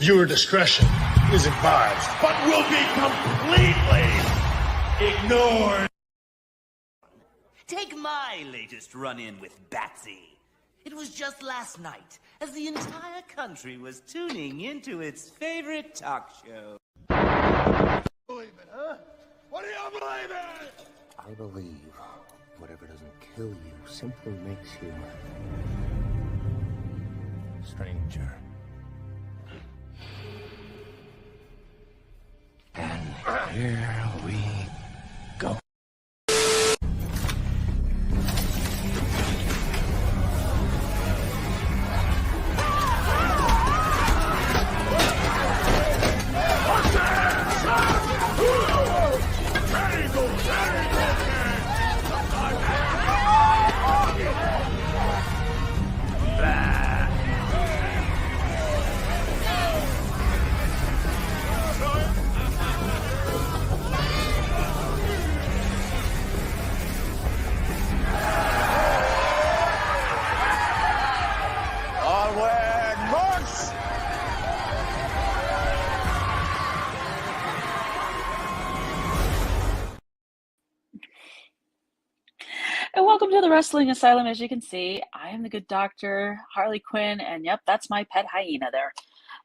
Viewer discretion is advised. But will be completely ignored. Take my latest run-in with Batsy. It was just last night, as the entire country was tuning into its favorite talk show. Believe it, huh? What do you believe in? I believe whatever doesn't kill you simply makes you stranger. And here we go. And welcome to the Wrestling Asylum. As you can see, I am the good doctor, Harley Quinn, and yep, that's my pet hyena there.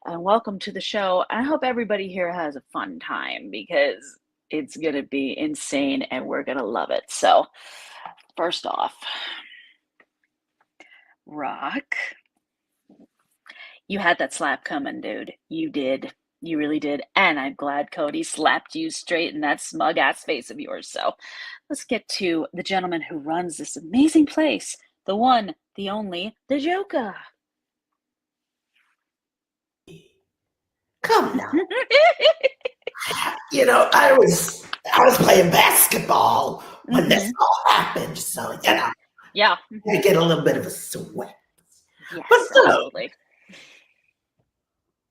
And welcome to the show. I hope everybody here has a fun time because it's going to be insane and we're going to love it. So, first off, Rock, you had that slap coming, dude. You did. You really did. And I'm glad Cody slapped you straight in that smug ass face of yours. So let's get to the gentleman who runs this amazing place. The one, the only, the Joka. Come now. You know, I was playing basketball when this all happened. So, you know. Yeah. I get a little bit of a sweat. Yes, but absolutely.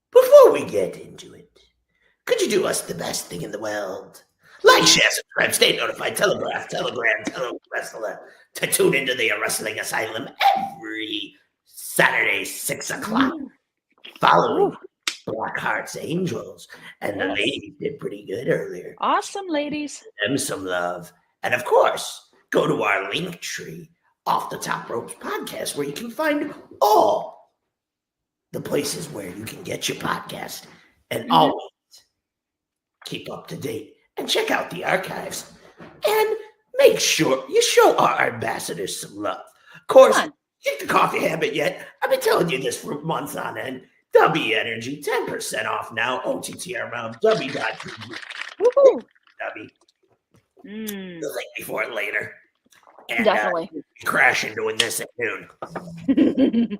Before we get into it, could you do us the best thing in the world? Like, share, subscribe, stay notified, telegram, tell a wrestler to tune into the Wrestling Asylum every Saturday, 6 o'clock, following Black Hearts Angels. And the ladies did pretty good earlier. Awesome, ladies. Give them some love. And of course, go to our link tree, Off the Top Ropes podcast, where you can find all the places where you can get your podcast and always keep up to date and check out the archives and make sure you show our ambassadors some love. Of course, get the coffee habit yet. I've been telling you this for months on end. W Energy, 10% off now. OTTR Mount, W.TV. W. The link before it later. And, definitely. Crashing doing this at noon.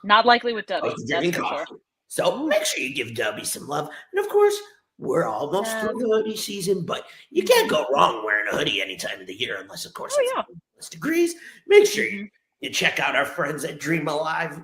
Not likely with Dubby. That's for sure. So make sure you give Dubby some love. And of course, we're almost through the hoodie season, but you can't go wrong wearing a hoodie any time of the year, unless, of course, it's degrees. Make sure you check out our friends at Dream Alive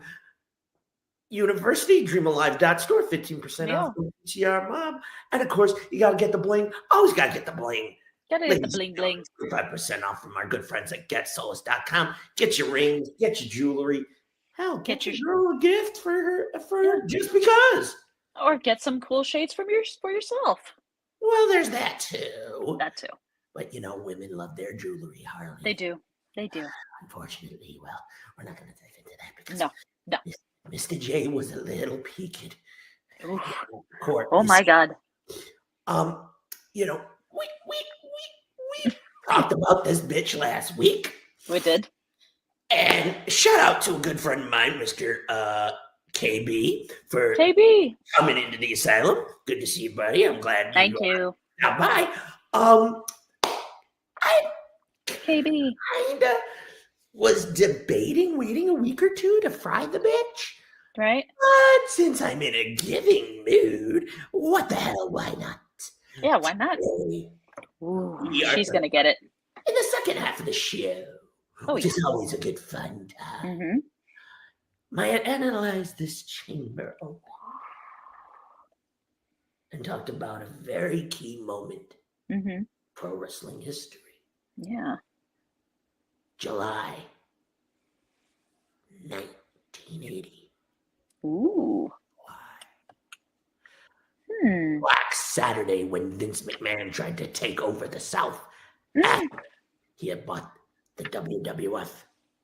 University, dreamalive.store, 15% off the TR Mob. And of course, you got to get the bling. Always got to get the bling. Gotta get the bling bling. 5% off from our good friends at GetSolace.com. Get your rings, get your jewelry. Hell, get your girl a gift for her just because. Or get some cool shades for yourself. Well, there's that too. That too. But you know, women love their jewelry, Harley. They do. They do. Unfortunately, well, we're not going to dive into that because no. Mr. J was a little peaked. Oh my God. You know, we talked about this bitch last week. We did. And shout out to a good friend of mine, Mr. KB, for coming into the asylum. Good to see you, buddy. I'm glad. Thank you. Now, bye. KB kinda was debating waiting a week or two to fry the bitch. Right. But since I'm in a giving mood, what the hell? Why not? Yeah, why not? Ooh, she's gonna get it in the second half of the show. Which is always a good fun time. Maya analyzed this chamber and talked about a very key moment pro wrestling history. Yeah. July 1980. Ooh. Black Saturday, when Vince McMahon tried to take over the South after he had bought the WWF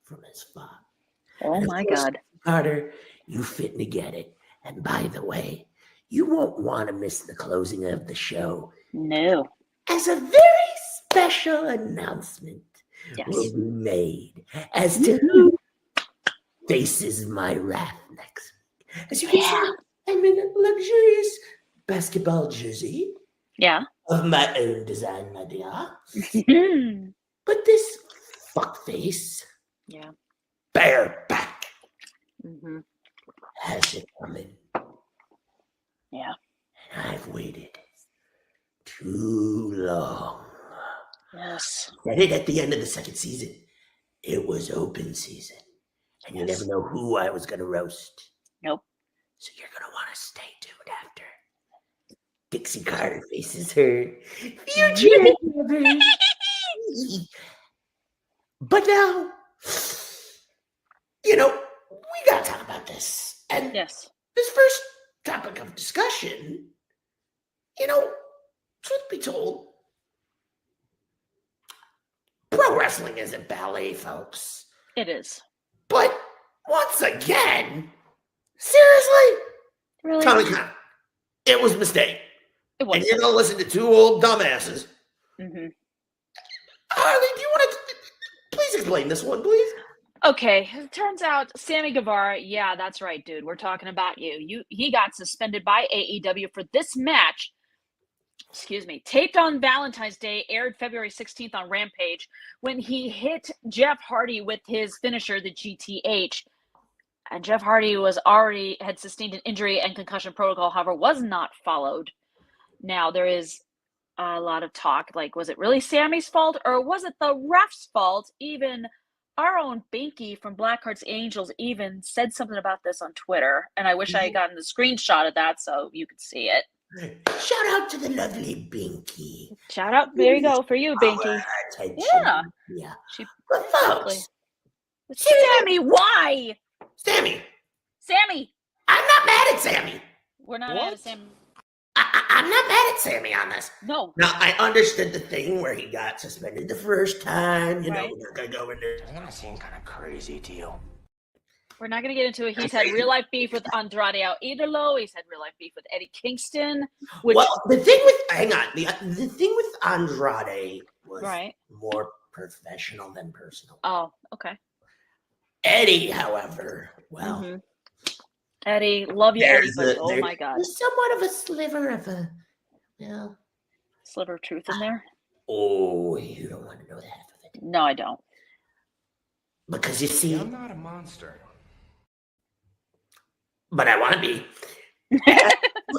from his father. Oh my God. Carter, you fitting to get it. And by the way, you won't want to miss the closing of the show. No. As a very special announcement will be made as to who faces my wrath next week. As you can see, I'm in a luxurious basketball jersey of my own design, my dear. But this fuckface, bareback, has it coming. Yeah. And I've waited too long. Yes. Said it at the end of the second season. It was open season. And you never know who I was going to roast. Nope. So you're going to want to stay tuned after Dixie Carter faces her future lover. But now, we got to talk about this. And this first topic of discussion, truth be told, pro wrestling isn't ballet, folks. It is. But once again, seriously? Really? Tommy Khan, it was a mistake. It was. And you're going to listen to two old dumbasses. Mm-hmm. Harley, do you want to please explain this one, please? Okay, it turns out Sammy Guevara, that's right, dude. We're talking about you. He got suspended by AEW for this match. Excuse me. Taped on Valentine's Day, aired February 16th on Rampage, when he hit Jeff Hardy with his finisher, the GTH. And Jeff Hardy had sustained an injury, and concussion protocol, however, was not followed. Now, there is a lot of talk, like, was it really Sammy's fault, or was it the ref's fault? Even our own Binky from Blackheart's Angels even said something about this on Twitter, and I wish I had gotten the screenshot of that so you could see it. Shout out to the lovely Binky. Shout out, there you go, for you, Binky. Yeah. But folks, Sammy, why? Sammy, I'm not mad at Sammy. We're not mad at Sammy. I'm not mad at Sammy on this. No. Now, I understood the thing where he got suspended the first time. We're not going to go into it. Doesn't that seem kind of crazy to you? We're not going to get into it. He's had real-life beef with Andrade El Idolo. He's had real-life beef with Eddie Kingston. Well, the thing with... Hang on. The thing with Andrade was more professional than personal. Oh, okay. Eddie, however, Eddie, love you, Eddie, but oh my God. There's somewhat of a sliver of a, sliver of truth in there? Oh, you don't want to know the half of it. No, I don't. Because you see... I'm not a monster. But I want to be.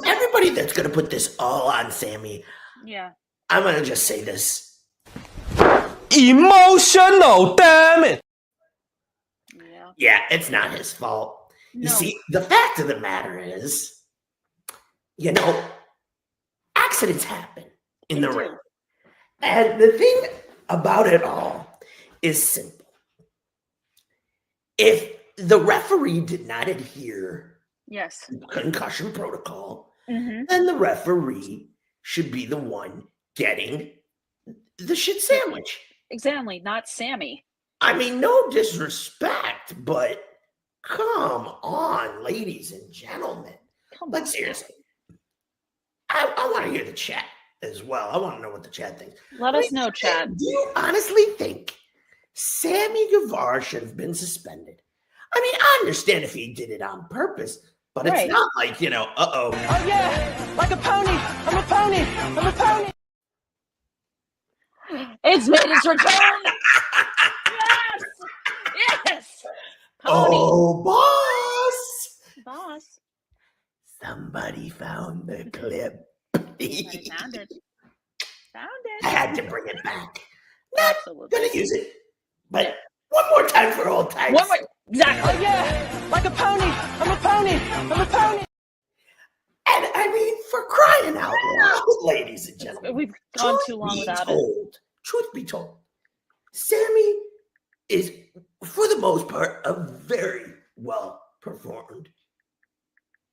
Everybody that's going to put this all on Sammy, I'm going to just say this. Emotional, damn it! Yeah, it's not his fault. No. You see, the fact of the matter is, accidents happen in the ring. And the thing about it all is simple. If the referee did not adhere to concussion protocol, then the referee should be the one getting the shit sandwich. Exactly, not Sammy. I mean, no disrespect, but come on, ladies and gentlemen. Seriously. I want to hear the chat as well. I want to know what the chat thinks. Let us know, chat. Do you honestly think Sammy Guevara should have been suspended? I mean, I understand if he did it on purpose, but it's not like, uh-oh. Oh, yeah, like a pony. I'm a pony. I'm a pony. It's made its return. Yes. Pony. Oh, boss. Somebody found the clip. I found it. I had to bring it back. Not gonna use it, but one more time for old times. One more. Exactly. Oh, yeah, like a pony. I'm a pony. I'm a pony. And I mean, for crying out loud, ladies and gentlemen. We've gone too long without it. Truth be told, Sammy is, for the most part, a very well performed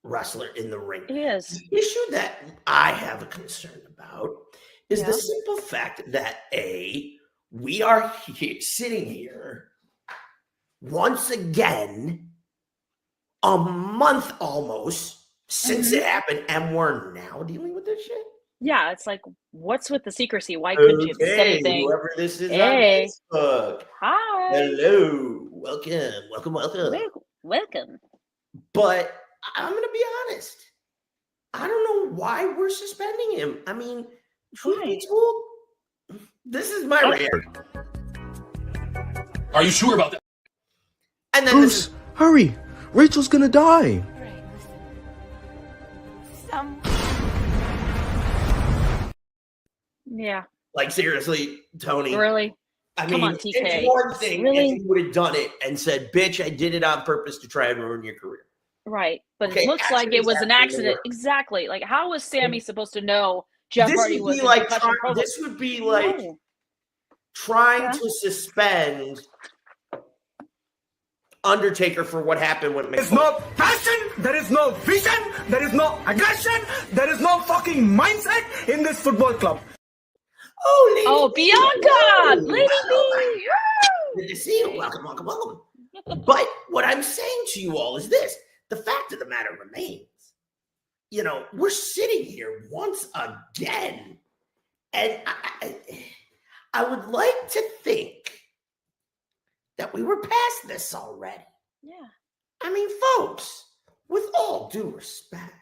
wrestler in the ring. It is. The issue that I have a concern about is the simple fact that we are sitting here once again, a month almost since it happened, and we're now dealing with this shit. Yeah, it's like, what's with the secrecy? Why couldn't you have said anything? Whoever this is Hey. on Facebook. Hi. Hello. Welcome. Welcome. But I'm going to be honest. I don't know why we're suspending him. I mean, truth be told, this is my reaction. Are you sure about that? And then Bruce, hurry! Rachel's gonna die! Yeah. like seriously, Tony. Really? I Come mean, on, TK. it's one thing Really? if you would have done it and said, bitch, I did it on purpose to try and ruin your career. Right. But Okay, it looks like it was an accidents accident. happen. Exactly. Like, how was Sammy supposed to know Jeff This Hardy would was be in like concussion protocol? this would be like No. trying Yeah. to suspend Undertaker for what happened with There's McMahon. no passion, there is no vision, there is no aggression, there is no fucking mindset in this football club. Oh, Bianca! Lady B! Good to see you. Welcome. But what I'm saying to you all is this. The fact of the matter remains, we're sitting here once again, and I would like to think that we were past this already. Yeah. I mean, folks, with all due respect,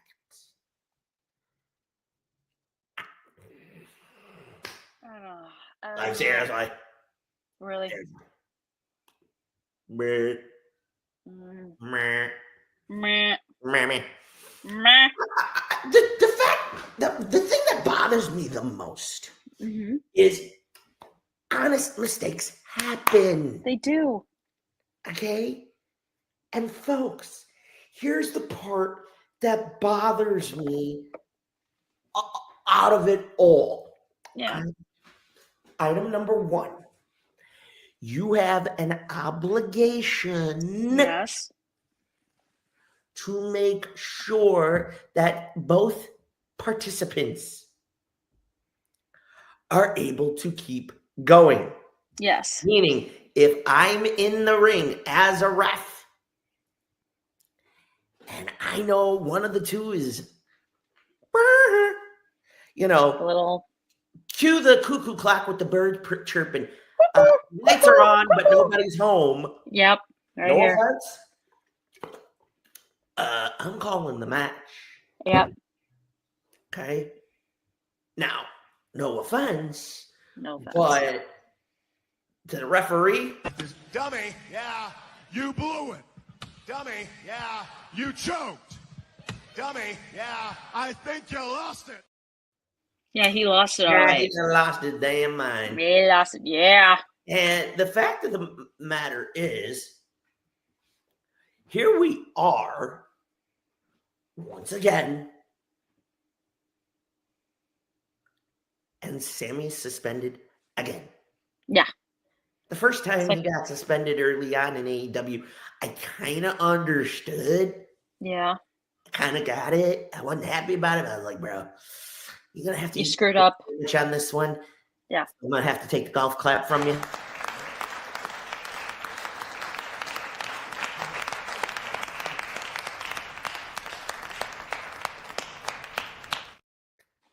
I don't know. I'm seriously. Really? Meh, Mm. meh, Meh. meh, meh. Meh. The thing that bothers me the most Mm-hmm. is honest mistakes happen. They do. Okay? And folks, here's the part that bothers me out of it all. Yeah. Item number 1. You have an obligation Yes. to make sure that both participants are able to keep going. Yes. Meaning, if I'm in the ring as a ref, and I know one of the two is, A little. cue the cuckoo clock with the bird chirping. Lights are on, but nobody's home. Yep. Right No here. offense. I'm calling the match. Yep. Okay. Now, no offense, No offense. but to the referee, Dummy, yeah, you blew it. Dummy, yeah, you choked. Dummy, yeah, I think you lost it. Yeah, he lost it all yeah, right. he lost his damn mind. He lost it. Yeah. And the fact of the matter is, here we are, once again, and Sammy's suspended again. Yeah. The first time Like- he got suspended early on in AEW, I kind of understood. Yeah. I kind of got it. I wasn't happy about it. I was like, bro, you're going to have to You screwed up. on this one. Yeah. I'm going to have to take the golf clap from you.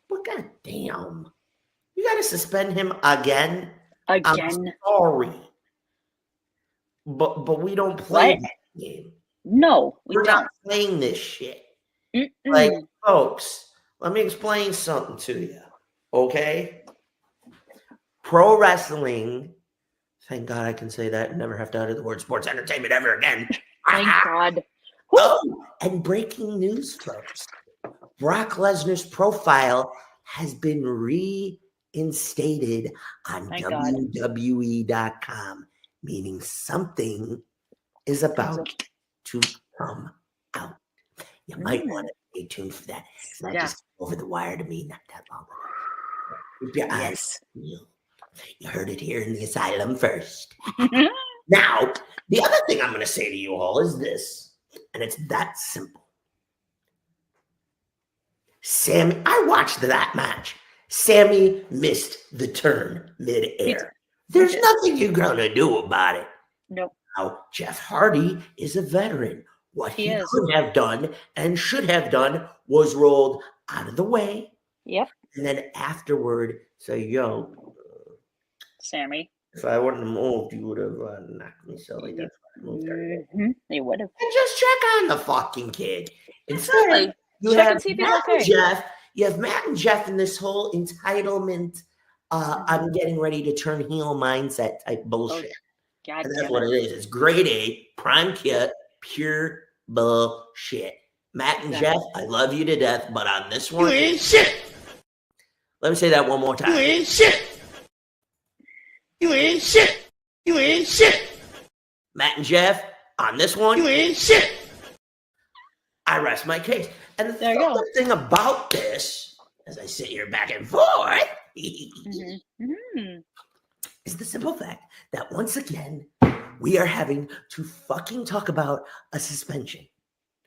But goddamn, you got to suspend him again. I'm Again. sorry, but we don't play What? that game. No, we We're don't. not playing this shit. Mm-mm. Like, folks, let me explain something to you, okay? Pro wrestling, thank God I can say that and never have to utter the word sports entertainment ever again. Thank God. Oh, and breaking news, folks. Brock Lesnar's profile has been reinstated on Thank God. WWE.com, meaning something is about to come out. You might want to stay tuned for that. That Yeah. just came over the wire to me not that long ago. Keep your eyes peeled. You heard it here in the Asylum first. Now, the other thing I'm going to say to you all is this, and it's that simple. Sammy, I watched that match. Sammy missed the turn midair. There's nothing you're going to do about it. Nope. Now, Jeff Hardy is a veteran. What he is. could have done and should have done was rolled out of the way. Yep. And then afterward say, yo, Sammy. if I wouldn't have moved, you would have knocked me. So like that's why I moved there. They would have. And just check on the fucking kid. Exactly. Instead, you Check have and see if he's Matt and okay. Jeff. You have Matt and Jeff in this whole entitlement. I'm getting ready to turn heel mindset type bullshit. God And damn that's what it is. It's grade A, prime kit, pure bullshit. Matt and Jeff, I love you to death, but on this one, you ain't shit. Let me say that one more time. You ain't shit. You ain't shit. You ain't shit. Matt and Jeff, on this one, you ain't shit. I rest my case. And the other thing about this, as I sit here back and forth, is the simple fact that once again, we are having to fucking talk about a suspension.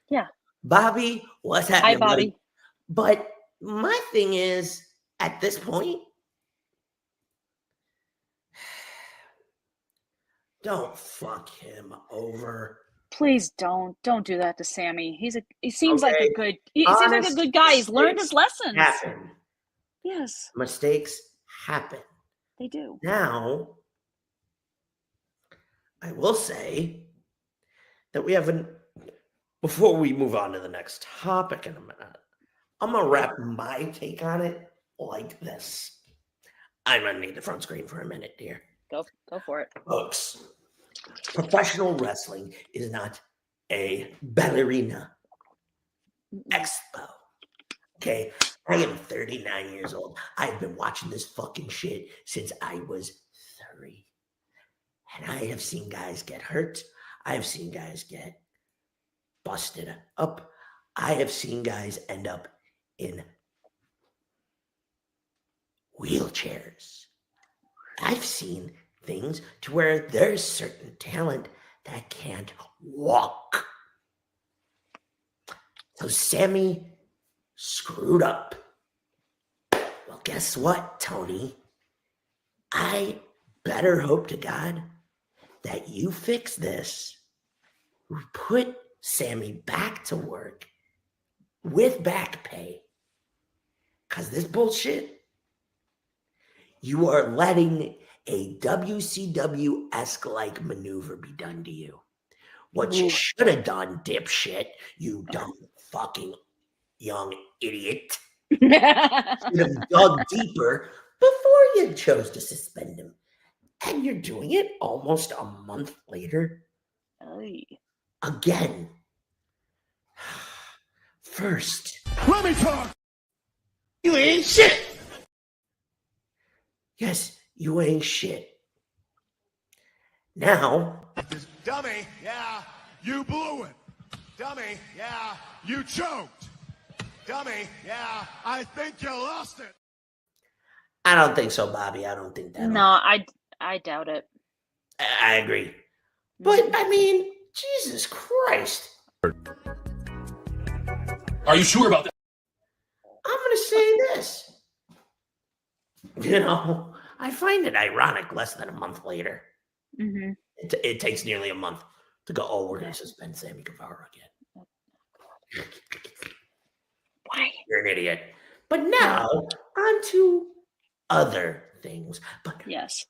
Yeah. Bobby, what's happening? Hi, Bobby. Buddy? But my thing is, at this point, don't fuck him over. Please don't do that to Sammy. He seems like a good guy. He's learned his lessons. Happen. Yes. Mistakes happen. They do. Now, I will say that we haven't, before we move on to the next topic in a minute, I'm going to wrap my take on it like this. I'm going to need the front screen for a minute, dear. Go for it. Folks, professional wrestling is not a ballerina expo. Okay? I am 39 years old. I've been watching this fucking shit since I was 3. And I have seen guys get hurt. I have seen guys get busted up. I have seen guys end up in wheelchairs. I've seen things to where there's certain talent that can't walk. So Sammy screwed up. Well, guess what, Tony? I better hope to God that you fix this. Put Sammy back to work with back pay. Because this bullshit, you are letting a WCW-esque like maneuver be done to you. What you should have done, dipshit, you dumb fucking young idiot, should have dug deeper before you chose to suspend him. And you're doing it almost a month later. Again. First, Let me talk. you ain't shit. Yes, you ain't shit. Now, Dummy, yeah, you blew it. Dummy, yeah, you choked. Dummy, yeah, I think you lost it. I don't think so, Bobby. I don't think that. No, I doubt it. I agree. But, I mean, Jesus Christ. Are you sure about that? I'm going to say this. You know, I find it ironic less than a month later. Mm-hmm. It takes nearly a month to go, oh, we're going to suspend Sammy Guevara again. Why? You're an idiot. But now, on to other things. But yes,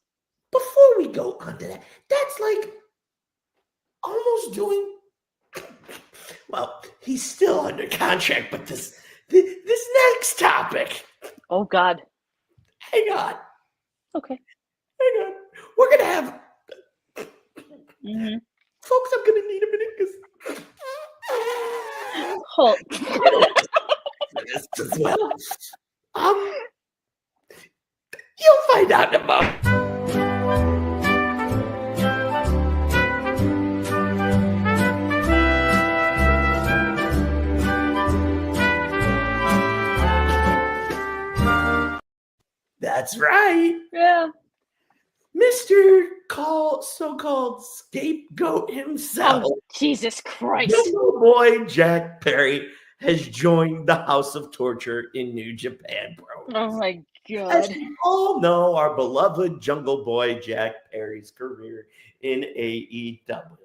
before we go on to that, that's like almost doing, well, he's still under contract, but this next topic. Oh, God. Hang on. Okay. Hang on. We're going to have, Mm-hmm. folks, I'm going to need a minute because Hold. this as well. You'll find out about. That's right. Yeah. Mr. So-called scapegoat himself. Oh, Jesus Christ. Little boy Jack Perry has joined the House of Torture in New Japan, bro. Oh my As god. we all know, our beloved Jungle Boy Jack Perry's career in AEW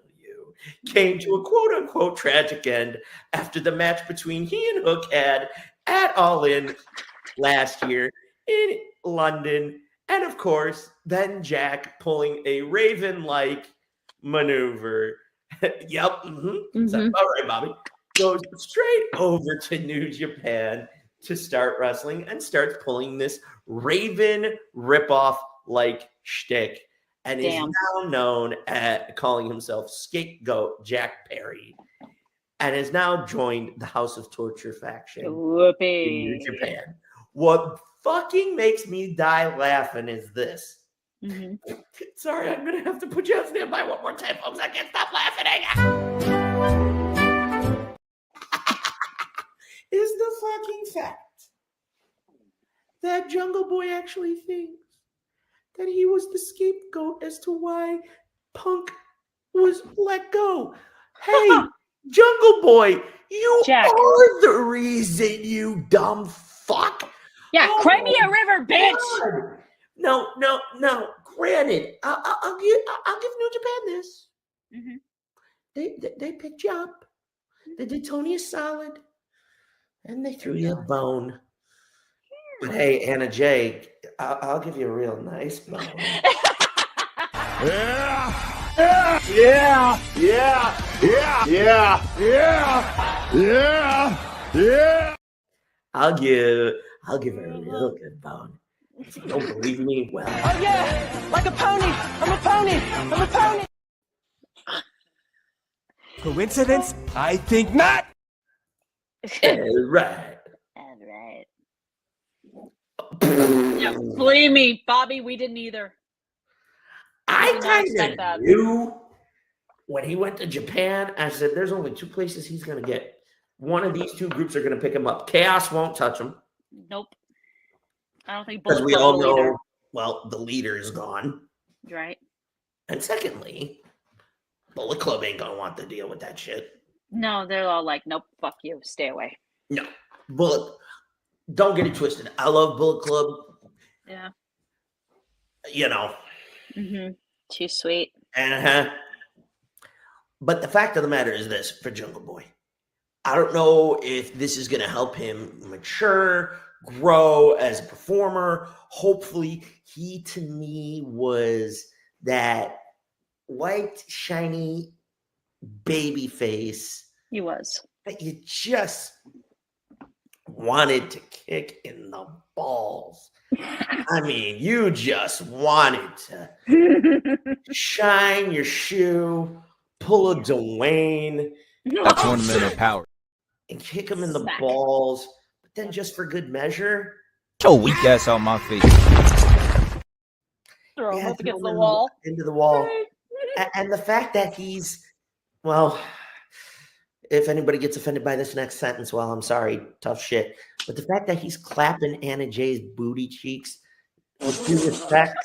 came to a quote-unquote tragic end after the match between he and Hook had at All In last year in London. And of course, then Jack pulling a Raven-like maneuver. Yep. Sounds about right, Bobby. Goes straight over to New Japan to start wrestling and starts pulling this Raven ripoff like shtick and is now known at calling himself Scapegoat Jack Perry and has now joined the House of Torture faction in New Japan. What fucking makes me die laughing is this. Sorry, I'm going to have to put you on standby one more time, folks. I can't stop laughing. Is the fucking fact that Jungle Boy actually thinks that he was the scapegoat as to why Punk was let go. Hey, Jungle Boy, you are the reason, you dumb fuck. Yeah, Crimea River, bitch. God. No. Granted, I'll give New Japan this. They picked you up. They did Tony a solid. And they threw you a bone. But hey, Anna Jay, I'll give you a real nice bone. Yeah. I'll give her a real good bone. If you don't believe me, well. Oh yeah, like a pony. I'm a pony. I'm a pony. Coincidence? I think not. All right. Yeah, believe me, Bobby, we didn't either. I kind of knew when he went to Japan. I said, there's only two places he's going to get. One of these two groups are going to pick him up. Chaos won't touch him. Nope. I don't think because we all know, well, the leader is gone. Right. And secondly, Bullet Club ain't going to want to deal with that shit. No, they're all like, nope, fuck you, stay away. No. Bullet, don't get it twisted. I love Bullet Club. Yeah. You know. Too sweet. But the fact of the matter is this for Jungle Boy. I don't know if this is going to help him mature, grow as a performer. Hopefully, he to me was that white, shiny baby face. He was. That you just wanted to kick in the balls. I mean, you just wanted to shine your shoe, pull a Dwayne. That tournament of power. And kick him in the balls. But then just for good measure. Get your weak ass out my face. Throw him up against the wall. Into the wall. And the fact that he's, well, if anybody gets offended by this next sentence, well, I'm sorry, tough shit. But the fact that he's clapping Anna Jay's booty cheeks with due respect,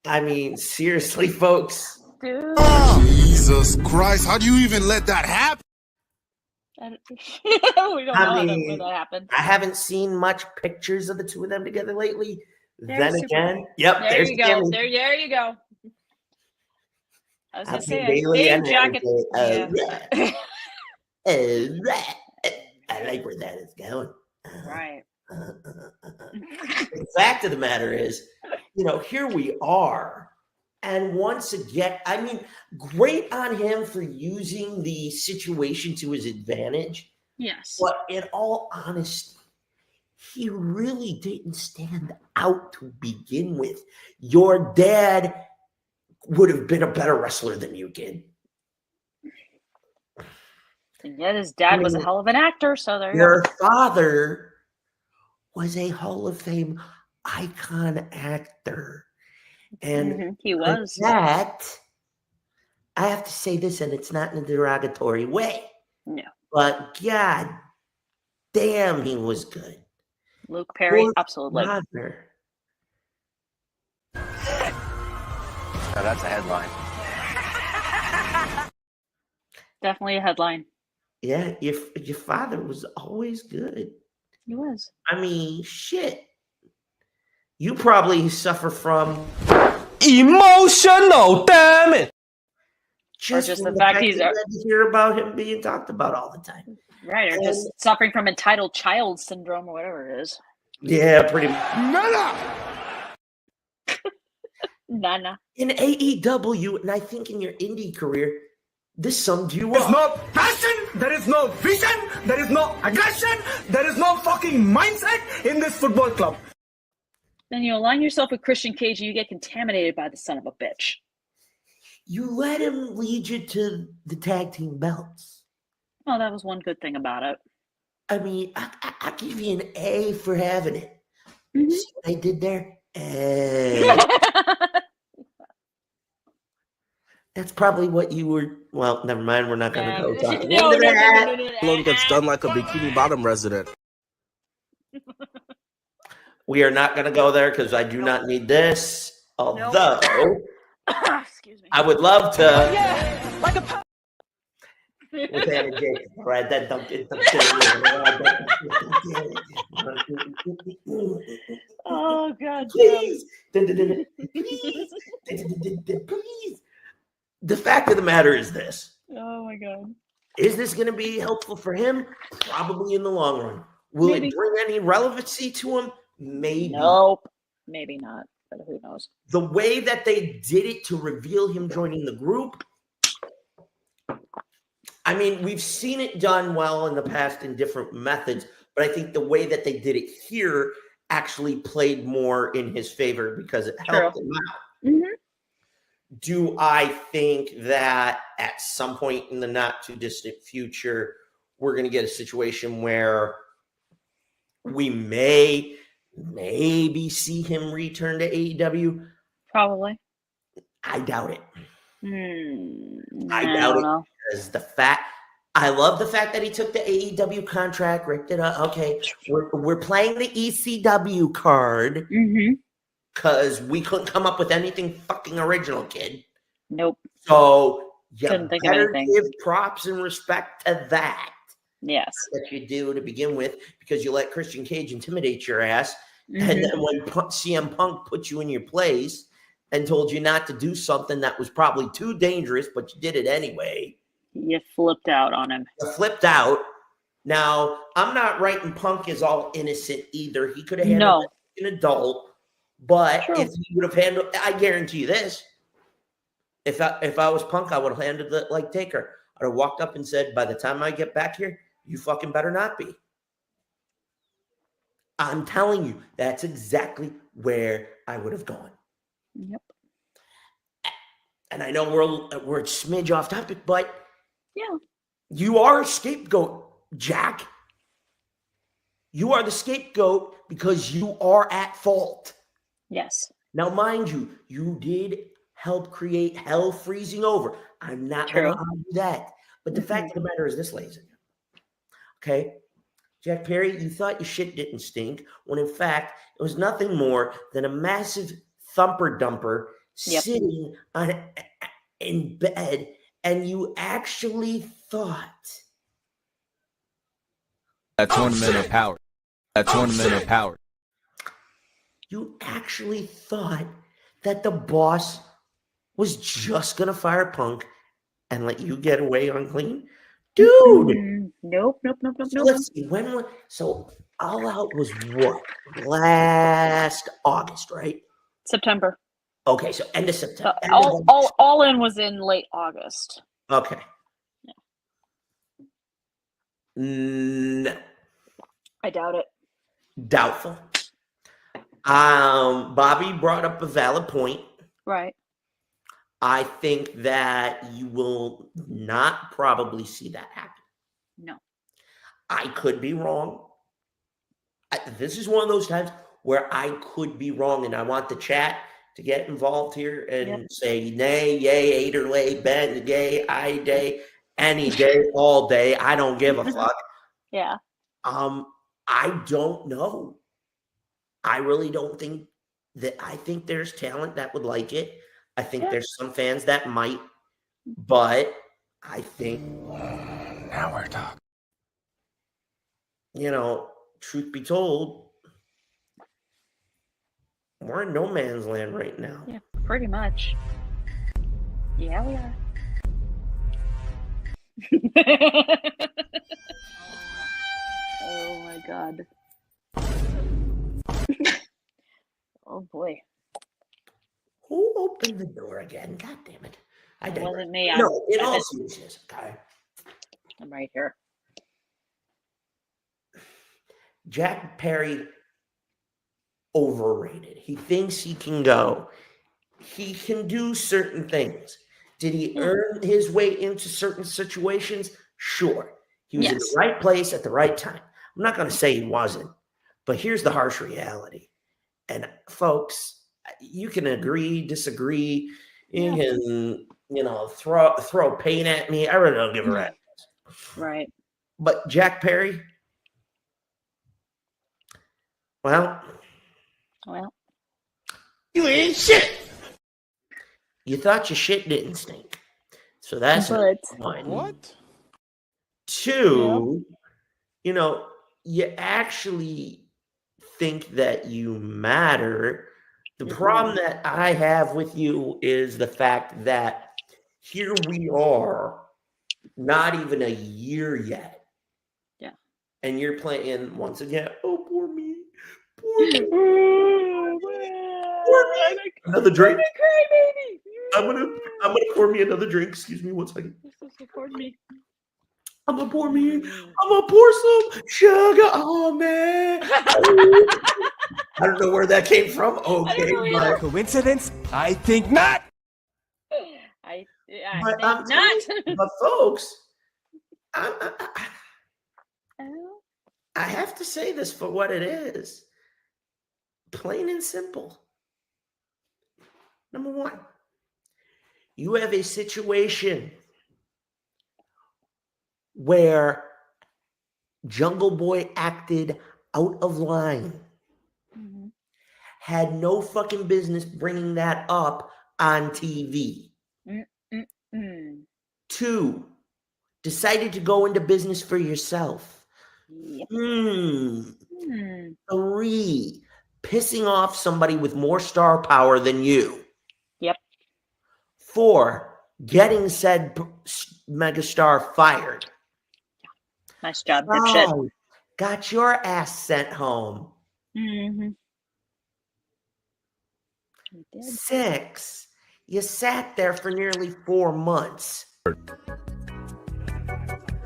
I mean, seriously, folks. Dude. Jesus Christ, how do you even let that happen? We don't know how that happened. I haven't seen much pictures of the two of them together lately. They're then again, yep, there you go. There you go. I was going to say, big jacket. I like where that is going. Right. The fact of the matter is, you know, here we are. And once again, I mean, great on him for using the situation to his advantage. Yes. But in all honesty, he really didn't stand out to begin with. Your dad would have been a better wrestler than you, kid. And yet his dad was a hell of an actor, so there you go. Your father was a Hall of Fame icon actor. And he was. That, I have to say this, and it's not in a derogatory way. No. But God damn, he was good. Luke Perry, absolutely. Now that's a headline. Definitely a headline. Yeah, your father was always good. He was. I mean, shit. You probably suffer from Emotional, damn it. just just from the fact that he's you had to hear about him being talked about all the time. right, or just suffering from entitled child syndrome or whatever it is. Yeah, pretty much. Nana. In AEW, and I think in your indie career, this summed you There's up. no passion, there is no vision, there is no aggression, there is no fucking mindset in this football club. Then you align yourself with Christian Cage and you get contaminated by the son of a bitch. You let him lead you to the tag team belts. Oh, that was one good thing about it. I mean, I give you an A for having it. Mhm. See what I did there? A. That's probably what you were. Well, never mind. We're not going to go talk into that. Alone gets done like a Bikini Bottom resident. We are not going to go there because I do not need this. Although, Excuse me. I would love to. Yeah, like a With Anna Jacobs, all right? That don't get Oh, God. Please. Please. Please. The fact of the matter is this. Oh, my God. Is this going to be helpful for him? Probably in the long run. Will Maybe. it bring any relevancy to him? Maybe. Nope. Maybe not, but who knows? The way that they did it to reveal him joining the group, I mean, we've seen it done well in the past in different methods, but I think the way that they did it here actually played more in his favor because it helped him out. Mm-hmm. Do I think that at some point in the not too distant future, we're going to get a situation where we maybe see him return to AEW? Probably. I doubt it. I doubt don't it. know. Because I love the fact that he took the AEW contract, ripped it up. Okay, we're playing the ECW card because we couldn't come up with anything fucking original, kid. Nope. So you Couldn't think of better anything. give props and respect to that. Yes. That you do to begin with, because you let Christian Cage intimidate your ass, and then when CM Punk put you in your place and told you not to do something that was probably too dangerous, but you did it anyway. You flipped out on him. You flipped out. Now, I'm not writing Punk as all innocent either. He could have handled it an adult, but if he would have handled, I guarantee you this: if I was Punk, I would have handled it like Taker. I'd have walked up and said, "By the time I get back here, you fucking better not be." I'm telling you, that's exactly where I would have gone. Yep. And I know we're a smidge off topic, but yeah, you are a scapegoat, Jack. You are the scapegoat because you are at fault. Yes. Now, mind you, you did help create hell freezing over. I'm not going to argue that. But the fact of the matter is this, ladies and gentlemen. Okay? Jack Perry, you thought your shit didn't stink, when in fact, it was nothing more than a massive thumper dumper sitting in bed, and you actually thought a tournament of power. A tournament of power. You actually thought that the boss was just gonna fire Punk and let you get away unclean? Dude! Nope. So let's see. So All Out was what? Last August, right? September. Okay, so end of September. All In was in late August. Okay. No. I doubt it. Doubtful. Bobby brought up a valid point. Right. I think that you will not probably see that happen. No. I could be wrong. This is one of those times where I could be wrong, and I want the chat to get involved here and say nay, yay, eight or lay, ben, gay, I day, any day, all day. I don't give a fuck. Yeah. I don't know. I really don't think that. I think there's talent that would like it. I think there's some fans that might, but I think Now we're talking. You know, truth be told, we're in no man's land right now. Yeah, pretty much. Yeah, we are. Oh my god. Oh boy. Who opened the door again? God damn it. It wasn't me. No, in all seriousness, okay. I'm right here. Jack Perry overrated. He thinks he can go. He can do certain things. Did he earn his way into certain situations? Sure. He was in the right place at the right time. I'm not going to say he wasn't, but here's the harsh reality. And folks, you can agree, disagree. You can, you know, throw pain at me. I really don't give a rat's. Right. But Jack Perry, well, you ain't shit. You thought your shit didn't stink. So that's one. What? Two, you know, you actually think that you matter. The problem that I have with you is the fact that here we are, not even a year yet. Yeah. And you're playing once again, oh, poor me. Poor me. Poor me. Another drink. I'm gonna pour me another drink. Excuse me 1 second. I'm gonna pour me. I'm gonna pour some sugar on me. I don't know where that came from. Okay, but Coincidence? I think not. I but think I'm not. but folks, I have to say this for what it is. Plain and simple. Number one, you have a situation where Jungle Boy acted out of line. Had no fucking business bringing that up on TV. Two, decided to go into business for yourself. Three, pissing off somebody with more star power than you. Yep. Four, getting said megastar fired. Nice job, dipshit. Five, got your ass sent home. Six, you sat there for nearly 4 months.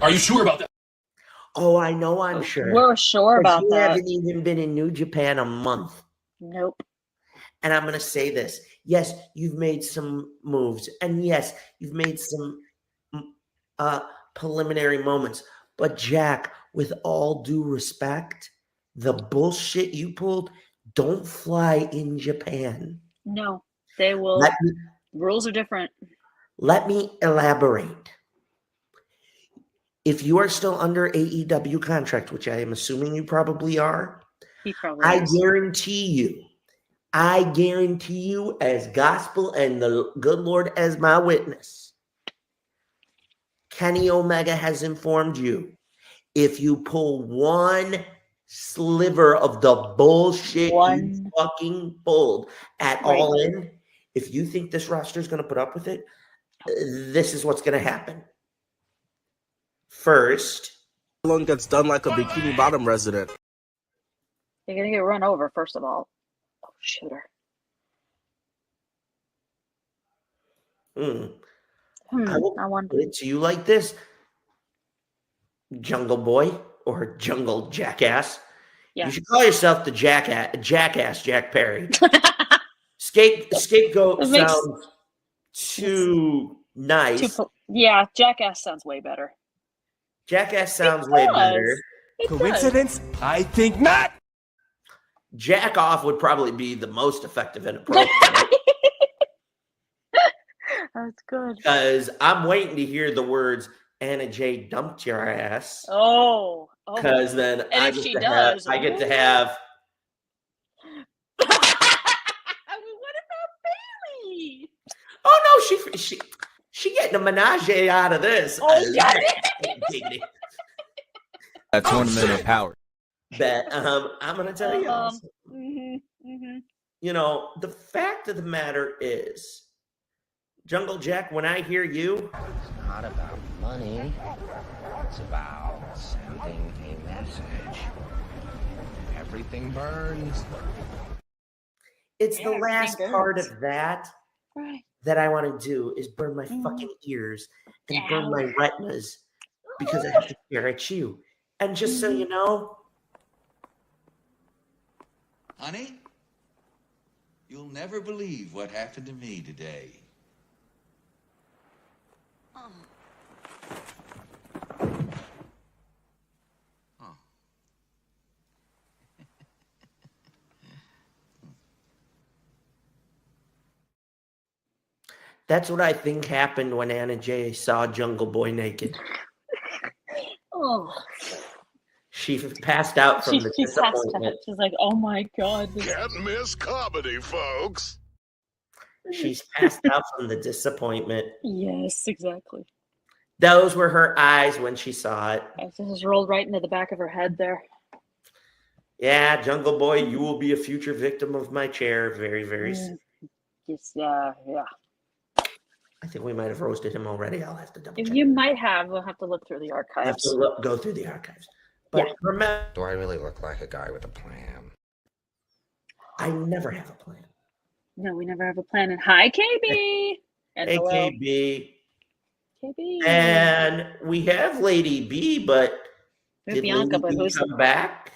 Are you sure about that? Oh, I know, I'm sure. We're sure about you that. haven't even been in New Japan a month. Nope. And I'm going to say this. Yes, you've made some moves. And yes, you've made some preliminary moments. But Jack, with all due respect, the bullshit you pulled don't fly in Japan. No, they will. Rules are different. Let me elaborate. If you are still under AEW contract, which I am assuming you probably are, I guarantee you as gospel and the good Lord as my witness, Kenny Omega has informed you, if you pull one sliver of the bullshit you fucking pulled at All In, if you think this roster is going to put up with it, this is what's going to happen. First, everyone gets done like a Bikini Bottom resident. You're going to get run over, first of all. Oh, shooter. I will put it to you like this. Jungle Boy or Jungle Jackass. Yeah. You should call yourself the Jackass Jack Perry. Scapegoat sounds too nice. Yeah, Jackass sounds way better. Jackass sounds way better. Coincidence? I think not. Jack off would probably be the most effective and appropriate. That's good. Because I'm waiting to hear the words, Anna J dumped your ass. Oh. Because then I get to have. What about Bailey? Oh no, she getting a menage out of this. Oh yeah. Giggity. A tournament of power. But I'm gonna tell you, also, Mm-hmm. you know, the fact of the matter is, Jungle Jack, when I hear you, It's not about money. It's about sending a message. Everything burns. it's the Yeah, last everything part burns. of that Right. that I want to do is burn my fucking ears and burn my retinas because I have to stare at you. And just so you know, Honey, you'll never believe what happened to me today. Oh. that's what I think happened when Anna Jay saw Jungle Boy naked. Oh, She passed out from the she passed out. disappointment. She's like, oh my God. Can't miss comedy, folks. She's passed out from the disappointment. Yes, exactly. Those were her eyes when she saw it. It just rolled right into the back of her head there. Yeah, Jungle Boy, you will be a future victim of my chair very, very soon. Yes, yeah. I think we might have roasted him already. I'll have to double check. You might have. We'll have to look through the I have archives. to go through the archives. But remember, Do I really look like a guy with a plan? I never have a plan. No, we never have a plan. And hi, KB. And hello, AKB. KB. And we have Lady B, but There's did Bianca, Lady but B who's come back?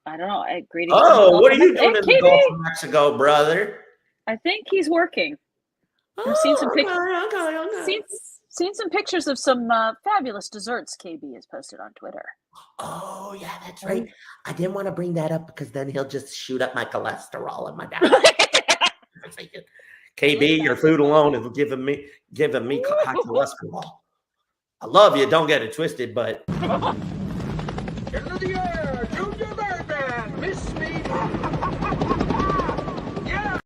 I don't know. Greetings. Oh, what are you doing in the KB? Gulf of Mexico, brother? I think he's working. I've seen some pictures. Okay. Seen some pictures of some fabulous desserts KB has posted on Twitter. Oh, yeah, that's right. I didn't want to bring that up because then he'll just shoot up my cholesterol and my diet. KB, your food alone is giving me high cholesterol. I love you. Don't get it twisted, but Into the air, Junior Birdman, miss me. Yeah.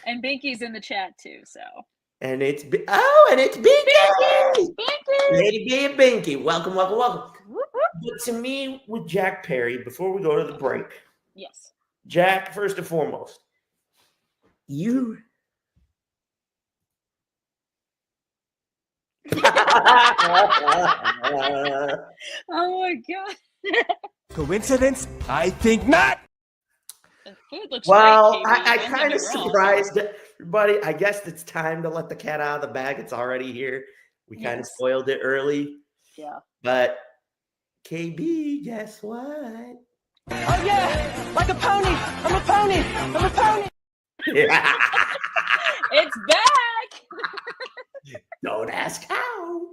And Binky's in the chat too, so. and it's Binky. Lady B and Binky. Welcome. But to me, with Jack Perry, before we go to the break, Yes. Jack, first and foremost, you. Oh my God. Coincidence? I think not. The food looks Well, great, KB. I Don't kind get of me wrong. surprised everybody. I guess it's time to let the cat out of the bag. It's already here. We kind of Yes. spoiled it early. Yeah. But KB, guess what? Oh yeah, like a pony. I'm a pony. I'm a pony. It's back. Don't ask how.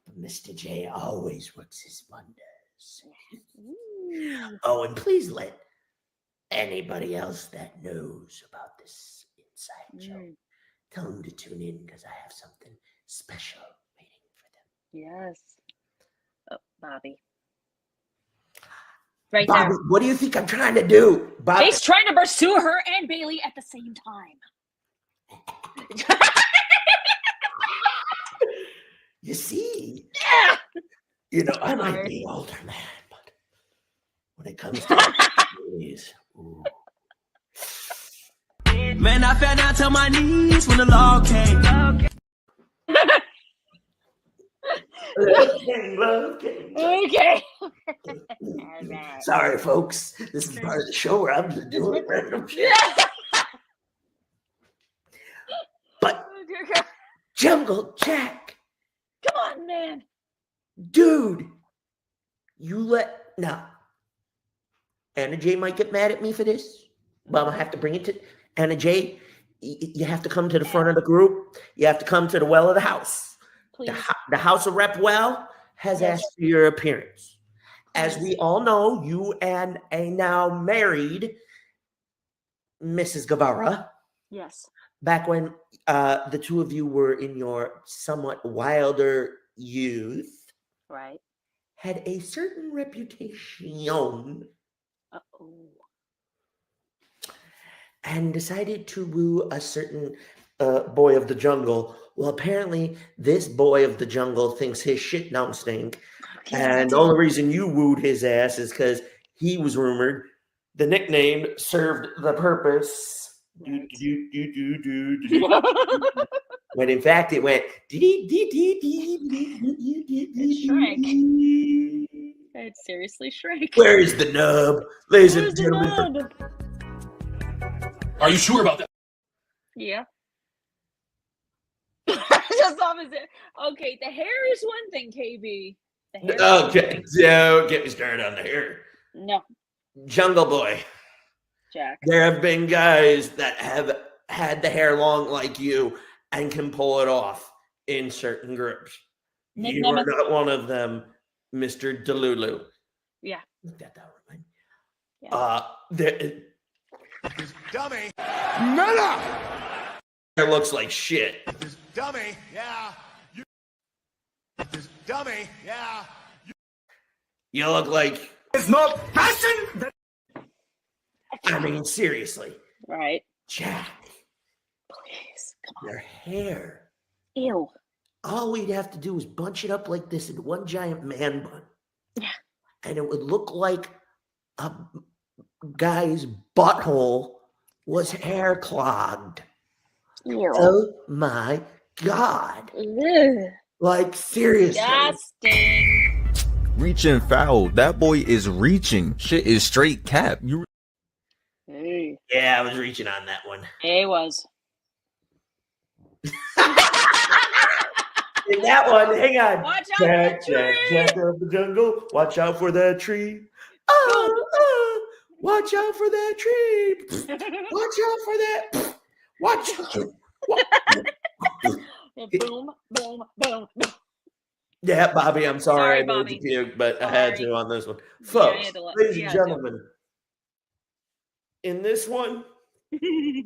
But Mr. J always works his wonders. Oh, and please let anybody else that knows about this inside joke tell them to tune in because I have something special waiting for them. Yes. Oh, Bobby. Right Bobby, there. what do you think I'm trying to do? Bobby, He's trying to pursue her and Bailey at the same time. you see, Yeah. you know, I might Sorry. be an older man, but when it comes to movies, ooh. Man, I fell down to my knees when the law came. Love game. Okay. Sorry, folks. This is part of the show where I'm just doing random shit. But Jungle Jack, Come on, man. dude, now. Anna J might get mad at me for this, but I'm gonna have to bring it to Anna J. You have to come to the front of the group. You have to come to the well of the house. Please. The House of Rep Well has Yes. asked for your appearance. As we all know, you and a now married Mrs. Guevara, Yes. back when the two of you were in your somewhat wilder youth, Right. had a certain reputation Uh-oh. and decided to woo a certain boy of the jungle. Well, apparently this boy of the jungle thinks his shit don't stink. And the only reason you wooed his ass is because he was rumored. The nickname served the purpose. When in fact it went. It shrank. It seriously shrank. Where's the nub, ladies and gentlemen? Are you sure about that? Yeah. Just opposite. Okay, the hair is one thing, KB. The hair Okay, don't get me started on the hair. No. Jungle Boy. Jack. There have been guys that have had the hair long like you and can pull it off in certain groups. You are not one of them, Mr. Delulu. Yeah. That right? Yeah. Dummy. Miller. It looks like shit. Dummy. Yeah. Dummy. Yeah. You look like. There's no passion. I mean, seriously. Right. Jack. Please. Come on. Your hair. Ew. All we'd have to do is bunch it up like this in one giant man bun. Yeah. And it would look like a guy's butthole was hair clogged. Ew. Oh my God. Ugh. Like, seriously. Disgusting. Reaching foul. That boy is reaching. Shit is straight cap. You. Hey. Yeah, I was reaching on that one. It was. In that one, hang on. Watch out for the tree. Jack of the jungle. Watch out for that tree. Oh, watch out for that tree. Watch out for that. Watch out. Boom, boom, boom, boom. Yeah, Bobby, I'm sorry I made Bobby. you puke, but I Sorry. had to on this one. Folks, Yeah, ladies and gentlemen, in this one,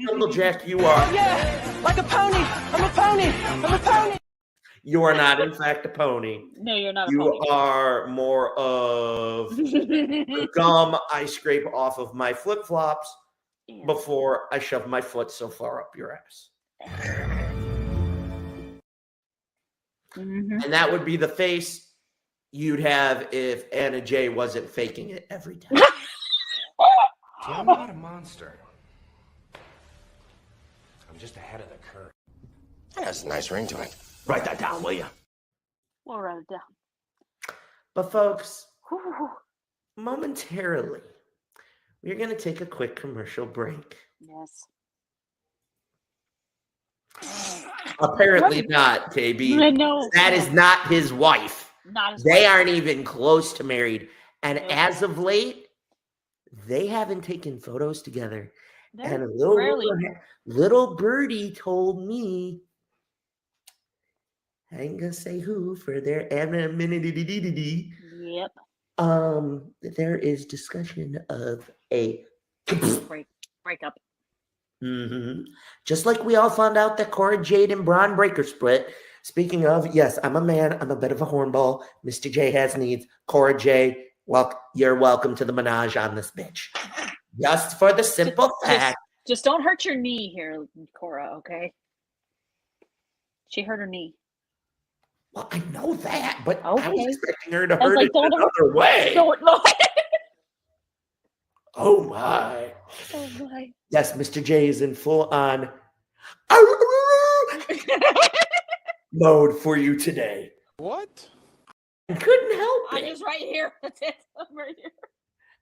Jungle Jack, you are. Yeah, like a pony. I'm a pony. I'm a pony. You are not, in fact, a pony. No, you're not a You pony. are more of the gum I scrape off of my flip-flops before I shove my foot so far up your ass. Mm-hmm. And that would be the face you'd have if Anna Jay wasn't faking it every time. I'm not a monster. I'm just ahead of the curve. That has a nice ring to it. Write that down, will you? We'll write it down. But folks, Whew. momentarily, we're going to take a quick commercial break. Yes. Apparently not, KB. No. That is not his wife. Not as They well. aren't even close to married. And No. as of late, they haven't taken photos together. They're And a rarely. little birdie told me, I ain't gonna say who for their anonymity. Yep. There is discussion of a Break up. Just like we all found out that Cora Jade and Braun Breaker split. Speaking of, yes, I'm a man. I'm a bit of a hornball. Mr. J has needs. Cora J, well, you're welcome to the menage on this bitch. Just for the simple fact. Just don't hurt your knee here, Cora, okay? She hurt her knee. Well, I know that, but I was Okay. expecting her to I was hurt like, it don't- another way. Don't know. Oh, my. Oh my. Yes, Mr. J is in full on mode for you today. What? I couldn't help I'm it. just right here. That's it. I'm right here.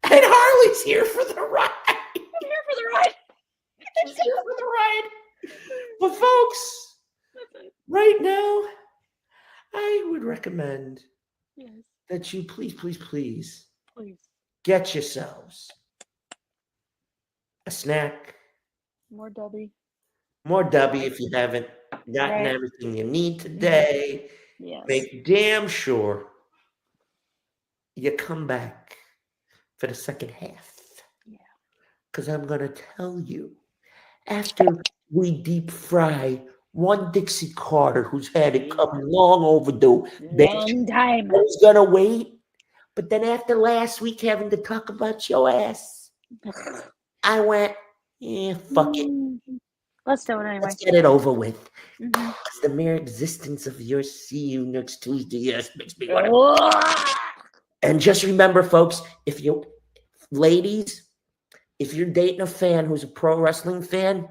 And Harley's here for the ride. I'm here for the ride. She's here for the ride. But folks, That's it. right now, I would recommend Yes. that you please Please. get yourselves a snack, More Dubby. more Dubby if you haven't gotten Right. everything you need today. Yes. Make damn sure you come back for the second half. Yeah. Because I'm going to tell you, after we deep fry one Dixie Carter who's had it come long overdue, Long time. I was going to wait. But then after last week having to talk about your ass, I went, yeah, fuck it. Let's do it anyway. Let's get it over with. Mhm. The mere existence of your see you next Tuesday, yes, makes me want to. And just remember, folks, ladies, if you're dating a fan who's a pro wrestling fan,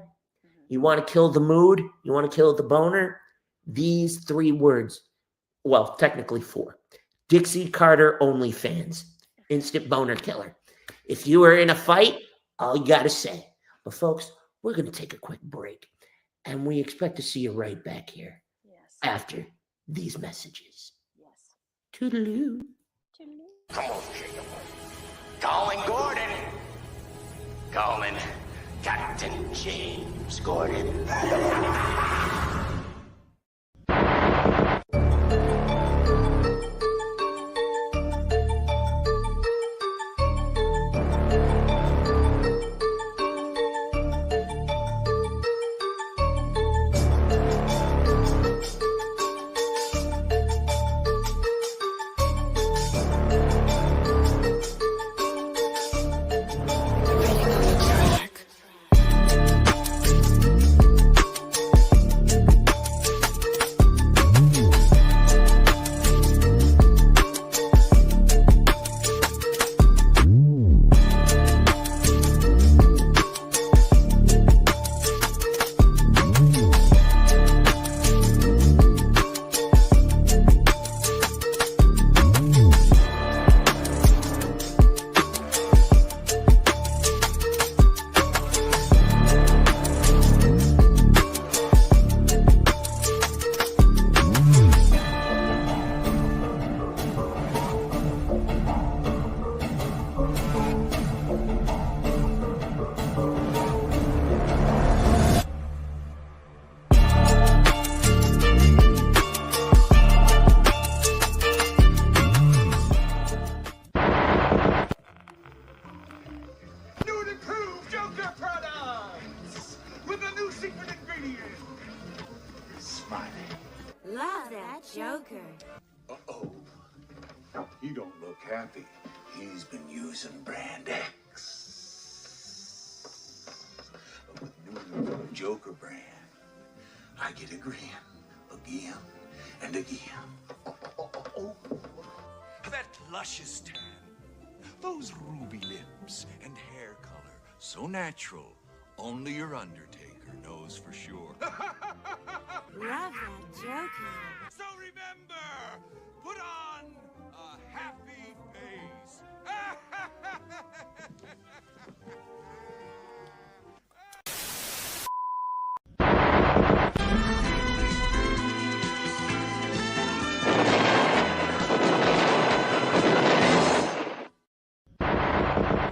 you want to kill the mood, you want to kill the boner, these 3 words, well, technically 4. Dixie Carter OnlyFans, instant boner killer. If you are in a fight, all you got to say. But folks, we're going to take a quick break, and we expect to see you right back here after these messages. Yes. Toodaloo. Come over here, you Calling Gordon. Calling Captain James Gordon. Love that Joker. Uh-oh. He don't look happy. He's been using Brand X. But with new Joker brand, I get a grin again and again. That luscious tan, those ruby lips and hair color, so natural, only your Undertaker knows for sure. Love that Joker. So remember, put on a happy face.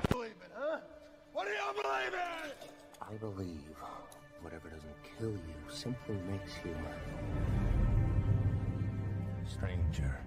Believe it, huh? What do you believe in? I believe whatever doesn't kill you simply makes you a stranger.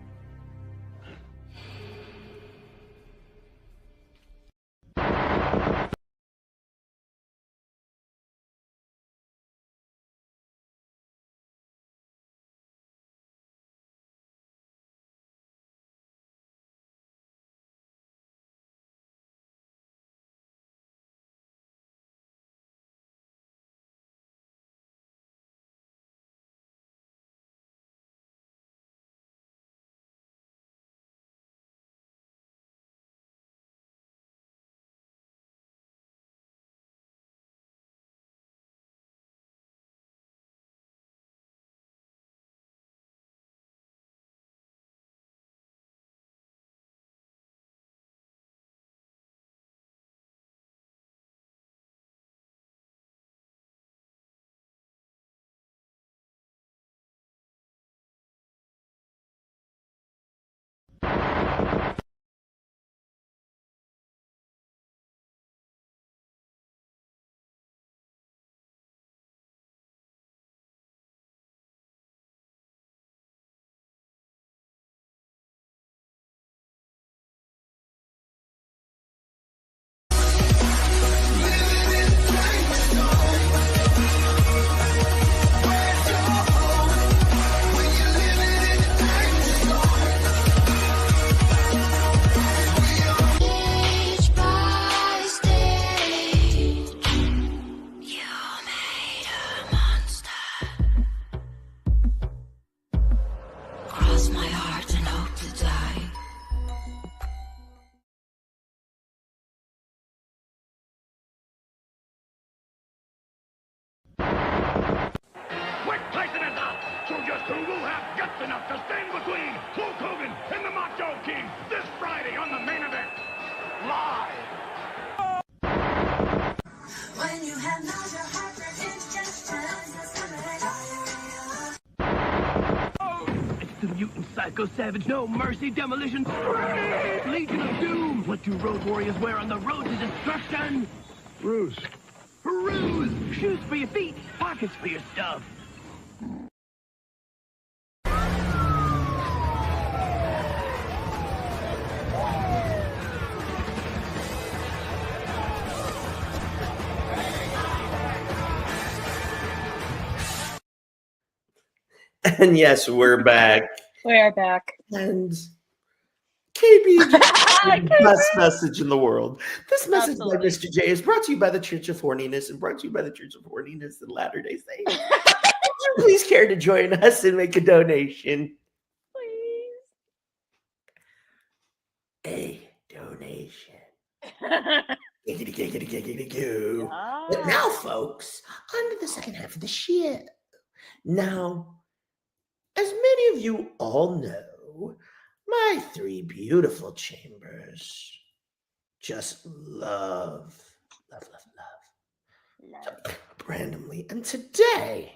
just enough to stand between Hulk Hogan and the Macho King this Friday on the main event. Live. When you have nausea, heartburn, indigestion, It's the mutant psycho savage, no mercy, demolition, Legion of Doom. What do road warriors wear on the road to destruction? Bruce. Peruse! Shoes for your feet, pockets for your stuff. And yes, we're back. We're back. And KB, the best message in the world. This message by Mr. J is brought to you by the Church of Horniness and brought to you by the Church of Horniness and Latter-day Saints. Would you please care to join us and make a donation? Please. A donation. Giggity, giggity, giggity, goo. Yeah. But now, folks, on to the second half of the show. Now, as many of you all know, my three beautiful chambers just love randomly. And today,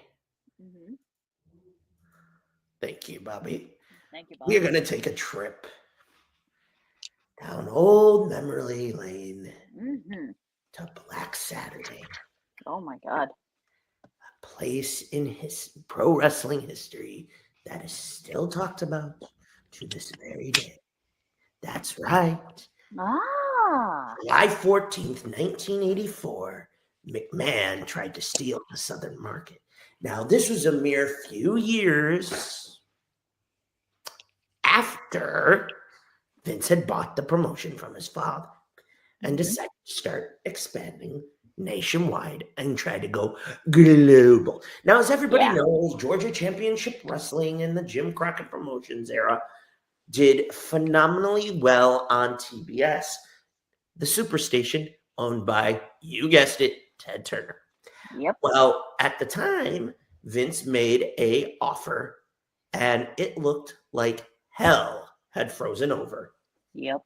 thank you, Bobby. Thank you, Bobby. We're going to take a trip down old memory lane to Black Saturday. Oh my God. A place in his pro wrestling history that is still talked about to this very day. That's right. July 14th, 1984, McMahon tried to steal the Southern market. Now, this was a mere few years after Vince had bought the promotion from his father and decided to start expanding nationwide and try to go global. Now, as everybody knows, Georgia Championship Wrestling in the Jim Crockett Promotions era did phenomenally well on TBS, the superstation owned by, you guessed it, Ted Turner. Yep. Well, at the time, Vince made an offer, and it looked like hell had frozen over. Yep.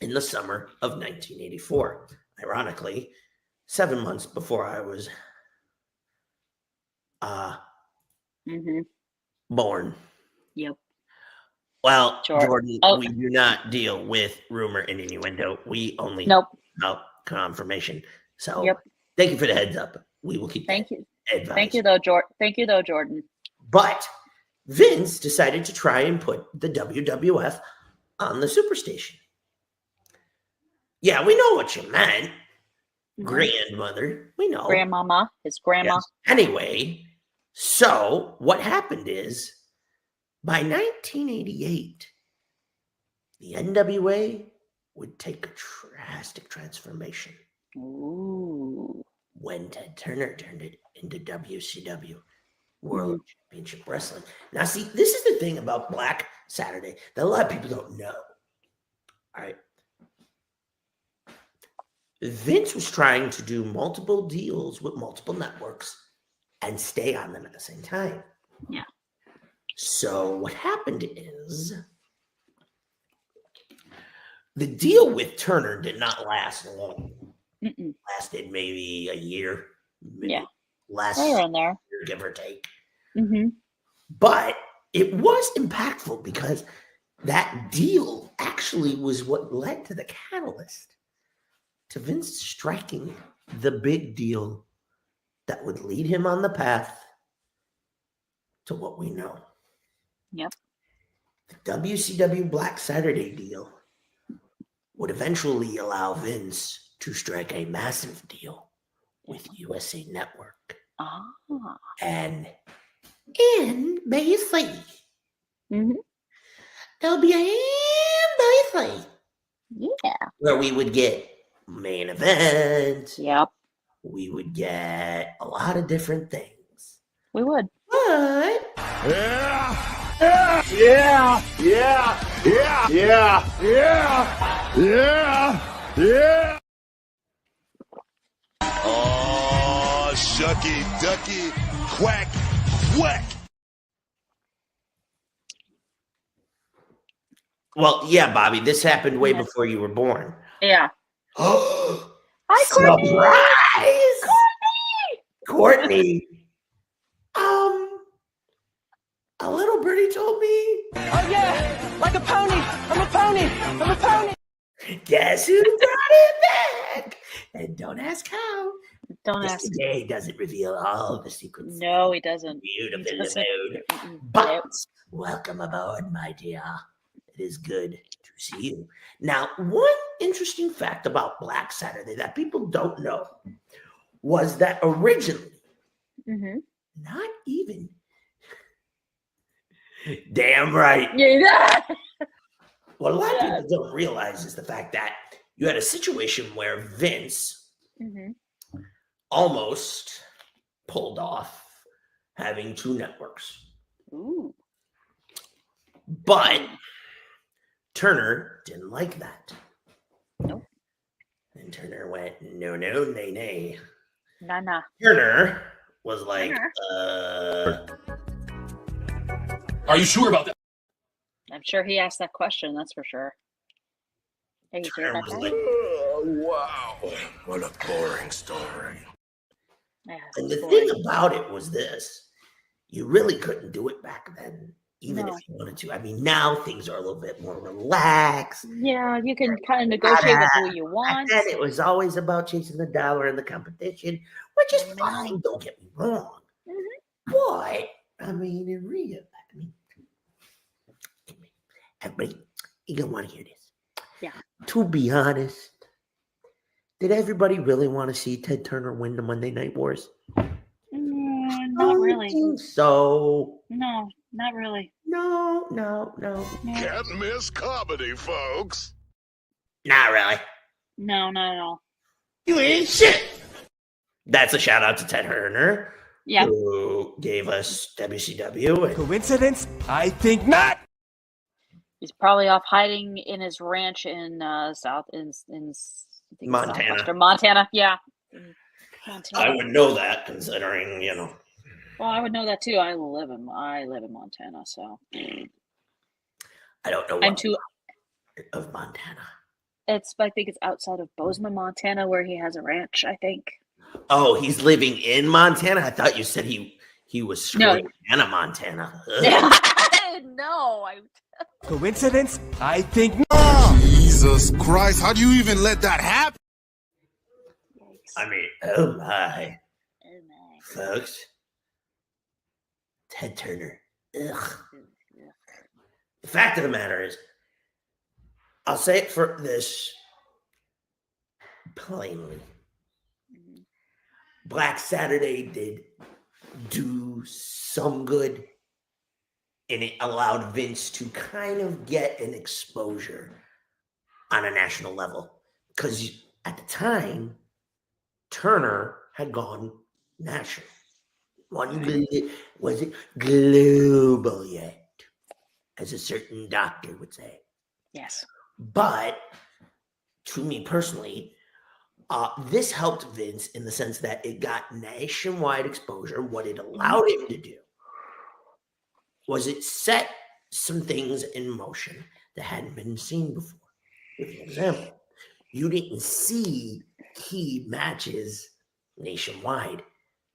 In the summer of 1984. Ironically, 7 months before I was born. Yep. Well, Jordan, we do not deal with rumor and innuendo. We only about confirmation. So thank you for the heads up. We will keep Thank you. Advice. Thank you though, Jordan. But Vince decided to try and put the WWF on the superstation. Yeah, we know what you meant. Grandmother, we know. Grandmama, his grandma. Yes. Anyway, so what happened is by 1988, the NWA would take a drastic transformation. Ooh. When Ted Turner turned it into WCW, World Championship Wrestling. Now, see, this is the thing about Black Saturday that a lot of people don't know. All right. Vince was trying to do multiple deals with multiple networks and stay on them at the same time. Yeah. So what happened is the deal with Turner did not last long. Lasted maybe a year. Maybe less. Right around there. Give or take. But it was impactful because that deal actually was what led to the catalyst to Vince striking the big deal that would lead him on the path to what we know. Yep. The WCW Black Saturday deal would eventually allow Vince to strike a massive deal with USA Network. And in May 3, there'll be a May 3 where we would get main event. Yep. We would get a lot of different things. We would. But Oh, shucky, ducky, quack, quack. Well, yeah, Bobby, this happened way before you were born. Yeah. Oh, Hi, Courtney. surprise! Courtney. A little birdie told me. Oh, yeah, like a pony. I'm a pony. I'm a pony. Guess who brought it back? And don't ask how. Don't ask. Today doesn't reveal all the secrets. No, he doesn't. Beautiful He doesn't. mood. But welcome aboard, my dear. It is good to see you. Now, one interesting fact about Black Saturday that people don't know was that originally, not even, damn right. Yeah. What a lot of people don't realize is the fact that you had a situation where Vince almost pulled off having two networks. Ooh. But Turner didn't like that. Nope. And Turner went, no, no, nay, nay. Nah. Turner was like, Are you sure about that? I'm sure he asked that question, that's for sure. Are you sure about that? Wow, what a boring story. Yeah, and the thing about it was this. You really couldn't do it back then, even if you wanted to. I mean, now things are a little bit more relaxed. Yeah, you can kind of negotiate with who you want. And it was always about chasing the dollar and the competition, which is fine, don't get me wrong. But, I mean, in real, everybody, you're going to want to hear this. Yeah. To be honest, did everybody really want to see Ted Turner win the Monday Night Wars? Not really. So. No, not really. No. Can't miss comedy, folks. Not really. No, not at all. You ain't shit. That's a shout out to Ted Turner. Yeah. Who gave us WCW. And Coincidence? I think not. He's probably off hiding in his ranch in Montana. Montana, yeah. Montana. I would know that, considering, you know. Well, I would know that too. I live in Montana, so I don't know. I'm too of Montana. I think it's outside of Bozeman, Montana, where he has a ranch. I think. Oh, he's living in Montana. I thought you said he was straight out of Montana. No, Coincidence? I think Jesus Christ, how do you even let that happen? I mean, oh my. Folks. Ted Turner. Ugh. The fact of the matter is, I'll say it for this plainly. Black Saturday did do some good, and it allowed Vince to kind of get an exposure on a national level. Because at the time, Turner had gone national. Was it global yet? As a certain doctor would say. Yes. But to me personally, this helped Vince in the sense that it got nationwide exposure. What it allowed him to do was it set some things in motion that hadn't been seen before. For example, you didn't see key matches nationwide.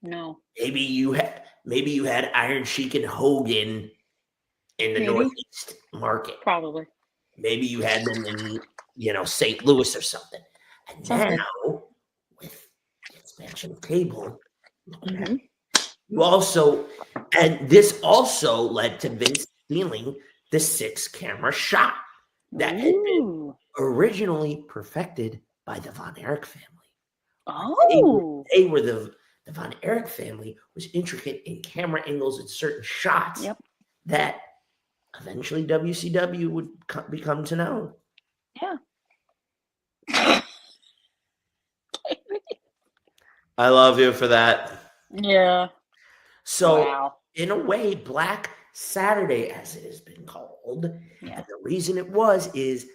No. Maybe you had Iron Sheik and Hogan in the Northeast market. Probably. Maybe you had them in, St. Louis or something. And now, with the expansion of cable, this also led to Vince stealing the 6-camera shot that had been originally perfected by the Von Erich family. Oh. They were the Von Erich family was intricate in camera angles and certain shots that eventually WCW would become to know. Yeah. I love you for that. Yeah. So, in a way, Black Saturday, as it has been called, and the reason it is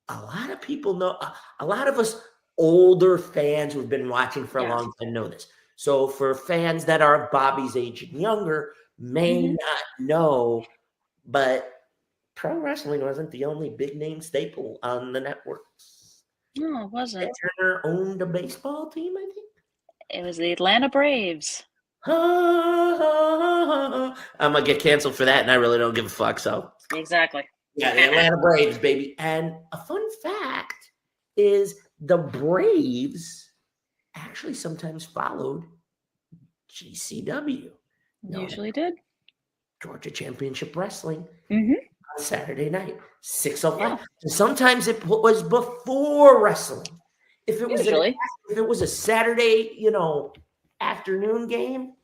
a lot of people know, a lot of us older fans who've been watching for a long time know this. So for fans that are Bobby's age and younger, may not know, but pro wrestling wasn't the only big name staple on the networks. No, it wasn't. Turner owned a baseball team, I think. It was the Atlanta Braves. I'm gonna get canceled for that, and I really don't give a fuck. So exactly. Yeah, the Atlanta Braves, baby. And a fun fact is the Braves actually sometimes followed GCW. Usually did. Georgia Championship Wrestling Mm-hmm. on Saturday night, 6:05. Yeah. Sometimes it was before wrestling. If it was a Saturday, afternoon game,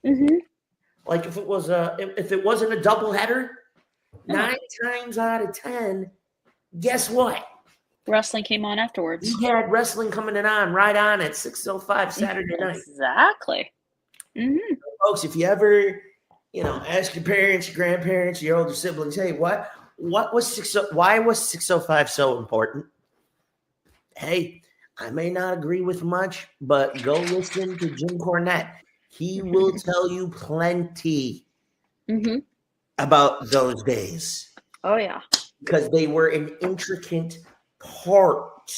like if it wasn't a doubleheader, 9 times out of 10, guess what? Wrestling came on afterwards. You had wrestling coming on right on at 6:05 Saturday night. Exactly. Mm-hmm. Folks, if you ever, ask your parents, your grandparents, your older siblings, hey, why was 6:05 so important? Hey, I may not agree with much, but go listen to Jim Cornette. He will tell you plenty about those days. Oh, yeah. Because they were an intricate part.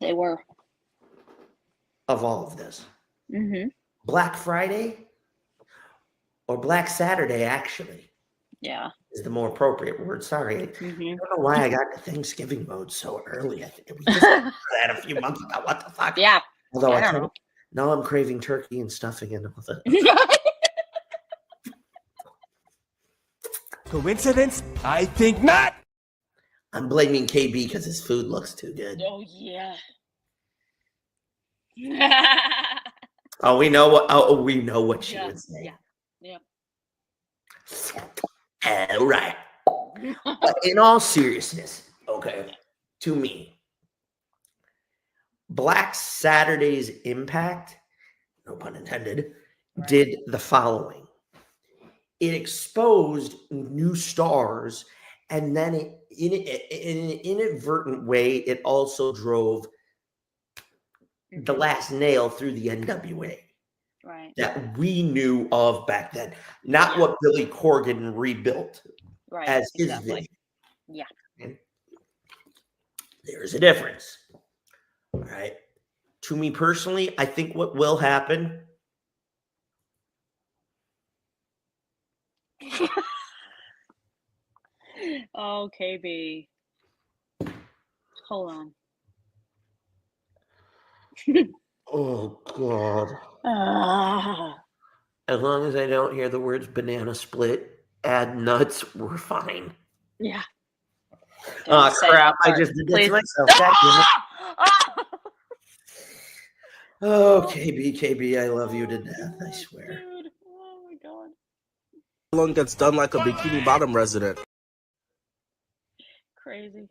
They were. Of all of this. Mm-hmm. Black Friday or Black Saturday, actually. Yeah. Is the more appropriate word. Sorry. I don't know why I got to Thanksgiving mode so early. I think we just did that a few months ago. What the fuck? Yeah. Although I don't know. Now I'm craving turkey and stuffing and all that. Coincidence? I think not. I'm blaming KB because his food looks too good. Oh, yeah. We know what she would say. Yeah. All right. But in all seriousness, okay, to me, Black Saturday's impact, no pun intended, did the following. It exposed new stars, and then in an inadvertent way, it also drove the last nail through the NWA. Right. That we knew of back then, not what Billy Corgan rebuilt as his vision. Yeah. And there's a difference. All right. To me personally, I think what will happen. Oh, KB. Hold on. Oh, God. As long as I don't hear the words banana split, add nuts, we're fine. Yeah. Oh, crap. I just did this to myself. Oh, KB, I love you to death, I swear. Dude. Oh, my God. Asylum gets done like a Bikini Bottom resident. Crazy.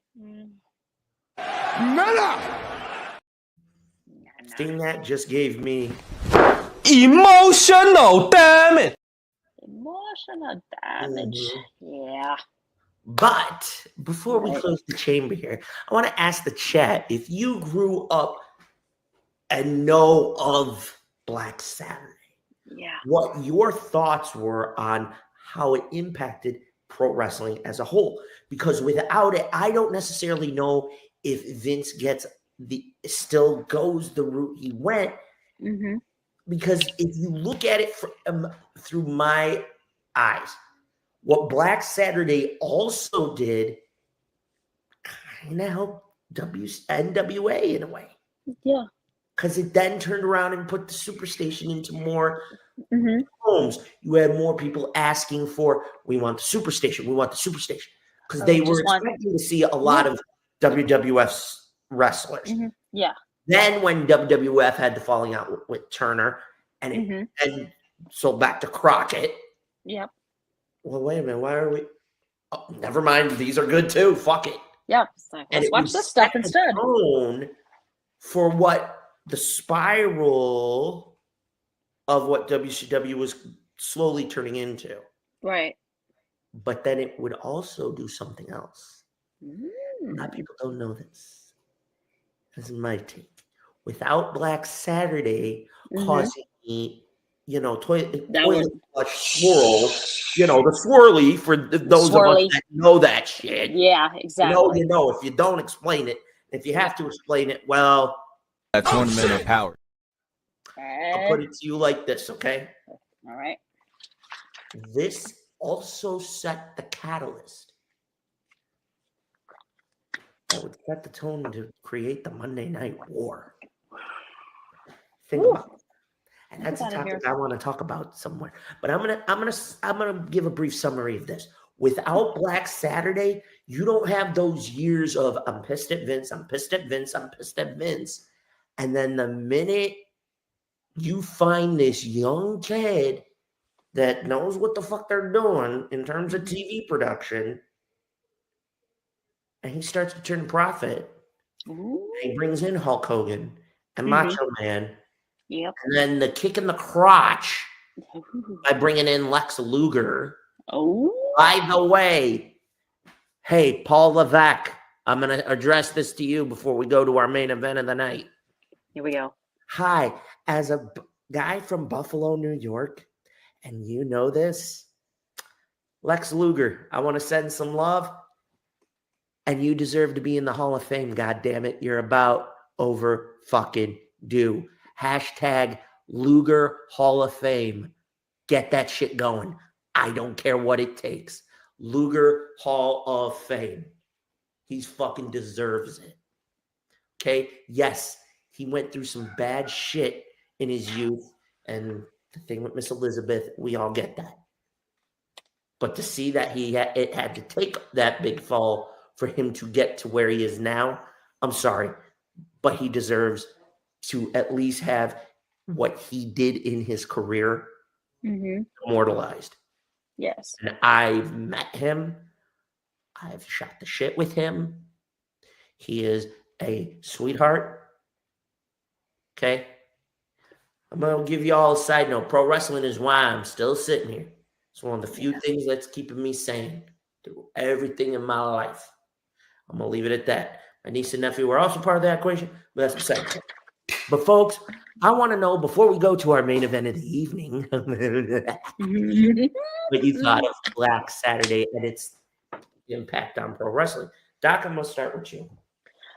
Seeing that just gave me emotional damage. Emotional damage. Yeah. But before we close the chamber here, I want to ask the chat if you grew up and know of Black Saturday. Yeah. What your thoughts were on how it impacted pro wrestling as a whole. Because without it, I don't necessarily know if Vince still goes the route he went. Mm-hmm. Because if you look at it through my eyes, what Black Saturday also did kind of helped NWA in a way. Yeah. Because it then turned around and put the Superstation into more homes. You had more people asking for, we want the Superstation, we want the Superstation. Because they were expecting to see a lot of WWF's wrestlers. Mm-hmm. Yeah. Then when WWF had the falling out with Turner and sold back to Crockett. Yep. Well, wait a minute. Why are we? Oh, never mind. These are good too. Fuck it. Yep. So let's watch this stuff instead. For what the spiral of what WCW was slowly turning into. Right. But then it would also do something else. A lot of people don't know this. This is my take. Without Black Saturday causing me toilet was- flush swirl, the swirly for those of us swirly. that know that shit. Yeah, exactly. You know, if you don't explain it, if you have to explain it, well, That tournament of power. I'll put it to you like this, okay? All right. This also set the catalyst that would set the tone to create the Monday Night War. Think about it. And that's a topic I want to talk about somewhere. But I'm gonna give a brief summary of this. Without Black Saturday, you don't have those years of I'm pissed at Vince, I'm pissed at Vince, I'm pissed at Vince. And then the minute you find this young kid that knows what the fuck they're doing in terms of TV production, and he starts to turn profit, he brings in Hulk Hogan and Macho Man. Yep. And then the kick in the crotch by bringing in Lex Luger. Oh. By the way, hey, Paul Levesque, I'm going to address this to you before we go to our main event of the night. Here we go. Hi, as a guy from Buffalo, New York, and you know this, Lex Luger, I want to send some love, and you deserve to be in the Hall of Fame, goddammit. You're about over fucking due. Hashtag Luger Hall of Fame. Get that shit going. I don't care what it takes. Luger Hall of Fame. He's fucking deserves it. Okay? Yes, he went through some bad shit in his youth. And the thing with Miss Elizabeth, we all get that. But to see that it had to take that big fall for him to get to where he is now, I'm sorry. But he deserves to at least have what he did in his career immortalized. Yes. And I've met him. I've shot the shit with him. He is a sweetheart. Okay? I'm going to give you all a side note. Pro wrestling is why I'm still sitting here. It's one of the few things that's keeping me sane through everything in my life. I'm going to leave it at that. My niece and nephew were also part of that equation, but that's beside the point. But folks, I want to know before we go to our main event of the evening, what you thought of Black Saturday and its impact on pro wrestling. Doc, I'm going to start with you.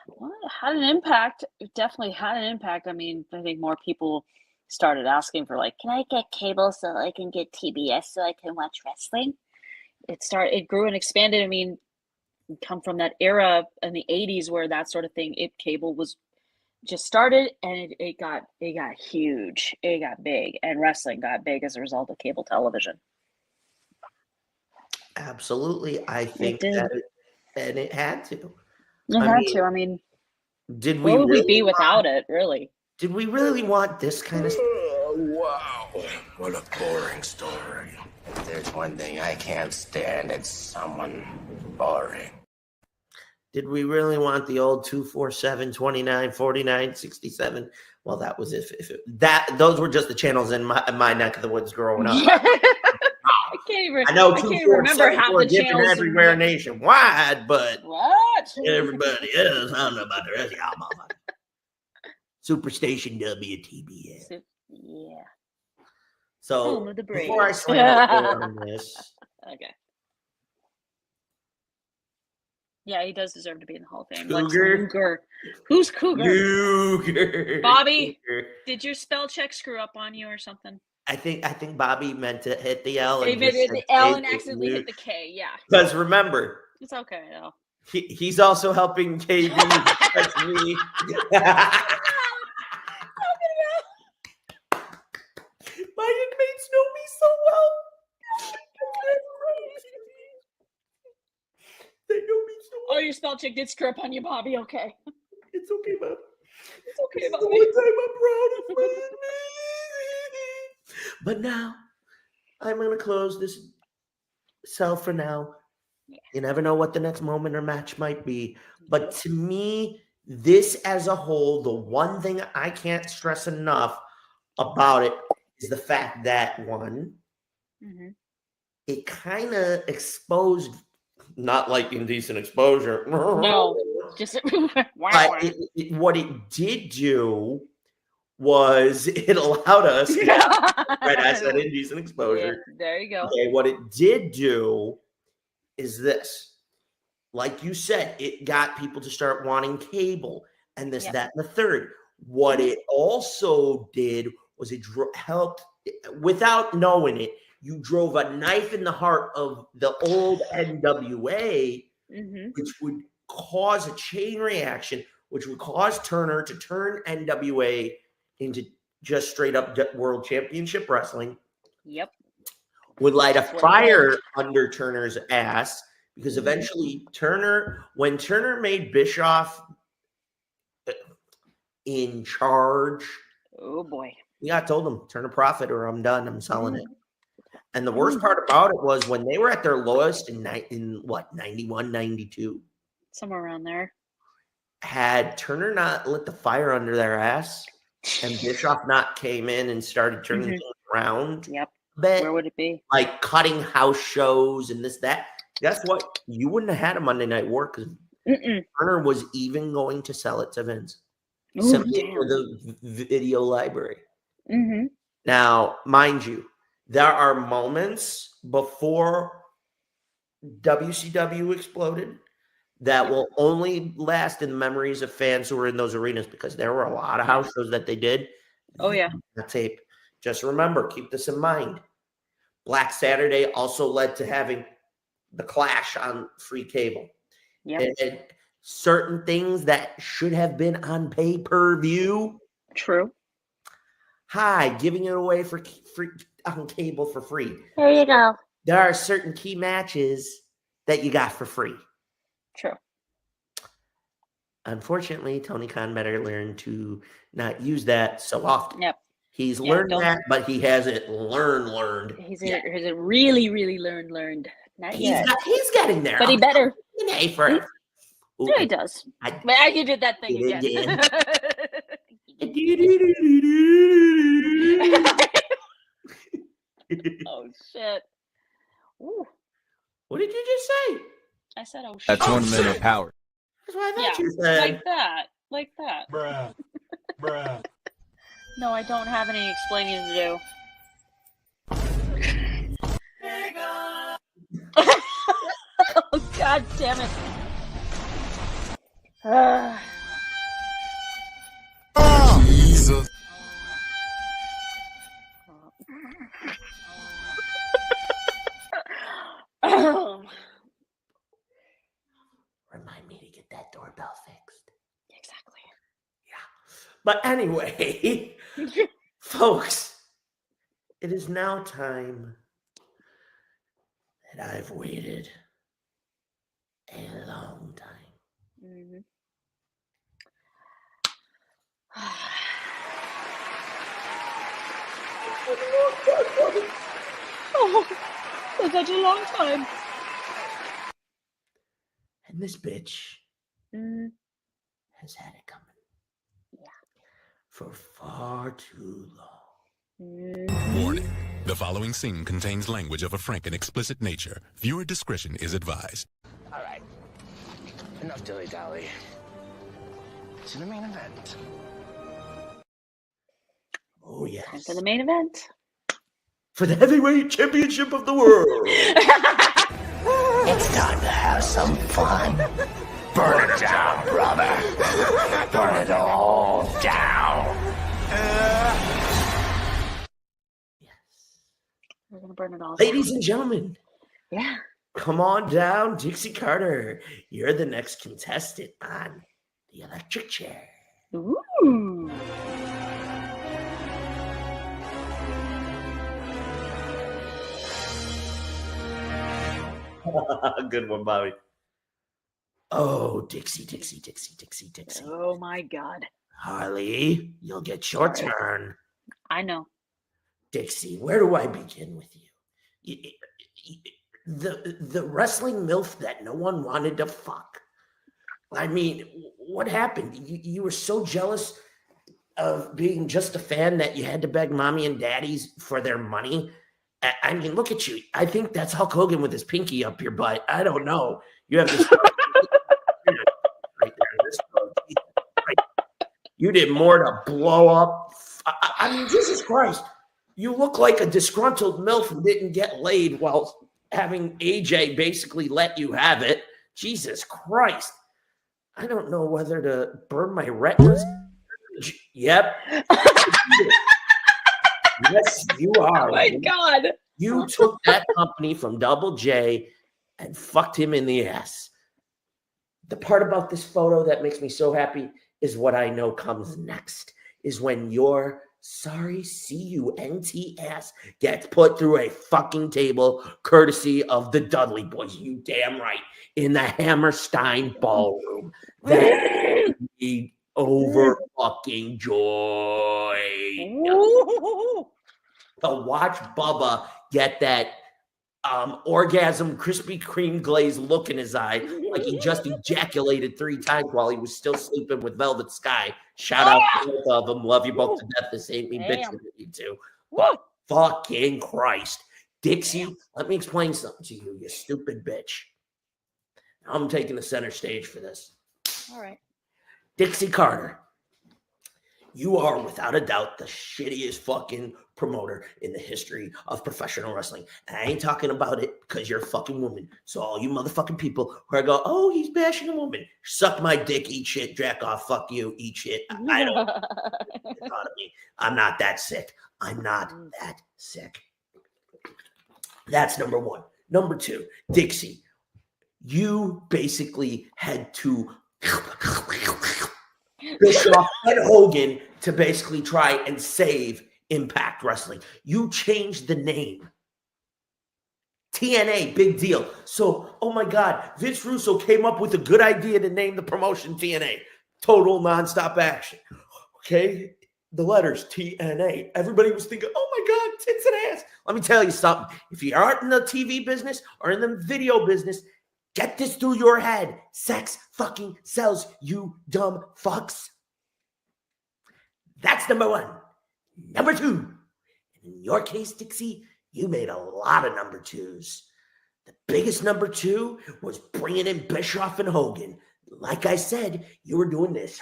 Well, it had an impact. It definitely had an impact. I mean, I think more people started asking for can I get cable so I can get TBS so I can watch wrestling? It grew and expanded. I mean, we come from that era in the 80s where that sort of thing, cable was just started, and it got huge. It got big, and wrestling got big as a result of cable television. Absolutely. I think that it had to. I mean, did we where would really we be without it, really? Did we really want this kind of stuff? Wow. What a boring story. If there's one thing I can't stand, it's someone boring. Did we really want the old 247, 29, 49, 67? Well, that was those were just the channels in my neck of the woods growing up. I can't remember half the channels everywhere nationwide, but what? Everybody else, I don't know about the rest of y'all, motherfuckers. Superstation WTBN. Yeah. So before I slam on this, okay. Yeah, he does deserve to be in the Hall of Fame. Cougar. Who's Cougar? Cougar. Bobby, did your spell check screw up on you or something? I think Bobby meant to hit the L. He hit the L and accidentally hit the K. Yeah. Because remember, it's okay though. He's also helping KB. That's me. My inmates know me so well. They know me so well. Oh, your spell check did screw up on you, Bobby. Okay. It's okay, Bob. It's okay, Bobby. One time I'm proud of me. But now, I'm going to close this cell for now. Yeah. You never know what the next moment or match might be. But to me, this as a whole, the one thing I can't stress enough about it is the fact that, one, it kind of exposed, not like indecent exposure. No, just but what it did do was it allowed us right asset indecent exposure. Yeah, there you go. Okay, what it did do is this. Like you said, it got people to start wanting cable and this, that, and the third. What it also did was it helped, without knowing it, you drove a knife in the heart of the old NWA, which would cause a chain reaction, which would cause Turner to turn NWA into just straight up world championship wrestling. Yep. Would light a fire under Turner's ass, because eventually when Turner made Bischoff in charge, oh boy, I told him, turn a profit or I'm done. I'm selling it. And the worst part about it was when they were at their lowest in 91, 92. Somewhere around there. Had Turner not lit the fire under their ass and Bischoff not came in and started turning things around. Yep. Where would it be? Like cutting house shows and this, that. Guess what? You wouldn't have had a Monday Night War because Turner was even going to sell it to Vince. Simply for the video library. Now, mind you, there are moments before WCW exploded that will only last in the memories of fans who were in those arenas, because there were a lot of house shows that they did. Oh, yeah. The tape. Just remember, keep this in mind. Black Saturday also led to having the Clash on free cable. And certain things that should have been on pay-per-view. True. Hi, giving it away for free on cable for free. There you go. There are certain key matches that you got for free. True. Unfortunately, Tony Khan better learn to not use that so often. Yep. He's learned that, but he hasn't learned. Has it really, really learned? Not yet. He's getting there. But he better. Ooh, he does. You did that thing again. Oh, shit. Ooh. What did you just say? I said, oh, shit. That's 1 minute of power. That's what I thought you said. Like that. Bruh. No, I don't have any explaining to do. Oh, God damn it. Jesus. Remind me to get that doorbell fixed. Exactly. Yeah. But anyway, folks, it is now time that I've waited a long time. Oh, for such a long time. And this bitch has had it coming. Yeah. For far too long. Warning. The following scene contains language of a frank and explicit nature. Viewer discretion is advised. All right. Enough dilly-dally. To the main event. Oh, yes. Time for the main event. For the heavyweight championship of the world. It's time to have some fun. Burn it down, brother. Burn it all down. We're going to burn it all Ladies down. and gentlemen. Yeah. Come on down, Dixie Carter. You're the next contestant on the electric chair. Ooh. Good one, Bobby. Oh, Dixie. Oh, my God. Harley, you'll get your turn. I know. Dixie, where do I begin with you? The wrestling MILF that no one wanted to fuck. I mean, what happened? You were so jealous of being just a fan that you had to beg mommy and daddies for their money. I mean, look at you. I think that's Hulk Hogan with his pinky up your butt. I don't know. You have this right there. You did more to blow up. I mean, Jesus Christ. You look like a disgruntled MILF who didn't get laid while having AJ basically let you have it. Jesus Christ. I don't know whether to burn my retinas. Yep. Yes, you are. Oh my God. You took that company from Double J and fucked him in the ass. The part about this photo that makes me so happy is what I know comes next, is when your sorry CUNT ass gets put through a fucking table courtesy of the Dudley Boys. You damn right. In the Hammerstein ballroom. That is over fucking joy. To watch Bubba get that orgasm Krispy Kreme glaze look in his eye like he just ejaculated 3 times while he was still sleeping with Velvet Sky. Shout out to both of them. Love you both to death. This ain't me bitching at you two. But fucking Christ. Dixie, let me explain something to you, you stupid bitch. I'm taking the center stage for this. All right. Dixie Carter, you are without a doubt the shittiest fucking promoter in the history of professional wrestling. And I ain't talking about it because you're a fucking woman. So all you motherfucking people who are go, oh, he's bashing a woman. Suck my dick, eat shit, jack off, fuck you, eat shit. I don't economy. I'm not that sick. I'm not that sick. That's number one. Number two, Dixie, you basically had to Bischoff and Hogan to basically try and save Impact Wrestling. You changed the name. TNA, big deal. So, oh my God, Vince Russo came up with a good idea to name the promotion TNA. Total nonstop action. Okay? The letters TNA. Everybody was thinking, oh my God, tits and ass. Let me tell you something. If you aren't in the TV business or in the video business, get this through your head. Sex fucking sells, you dumb fucks. That's number one. Number two. In your case, Dixie, you made a lot of number twos. The biggest number two was bringing in Bischoff and Hogan. Like I said, you were doing this.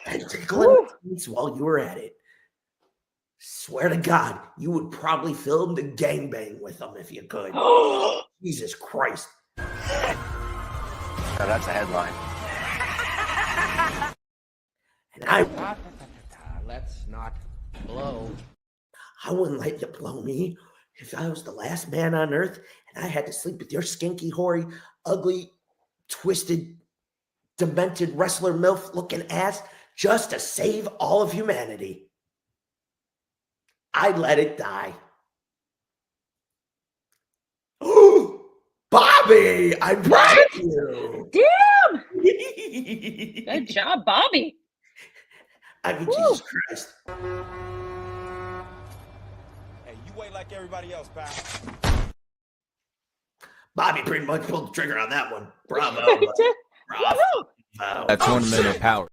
And tickling while you were at it. Swear to God, you would probably film the gangbang with them if you could. Jesus Christ. Oh, that's a headline. And let's not blow. I wouldn't let you blow me if I was the last man on earth and I had to sleep with your skinky, hoary, ugly, twisted, demented wrestler MILF looking ass just to save all of humanity. I'd let it die. Bobby, I'm proud of you. Damn! Good job, Bobby. I mean, Jesus Christ. Hey, you wait like everybody else, pal. Bobby pretty much pulled the trigger on that one. Bravo. Bravo. That's 1 minute of power.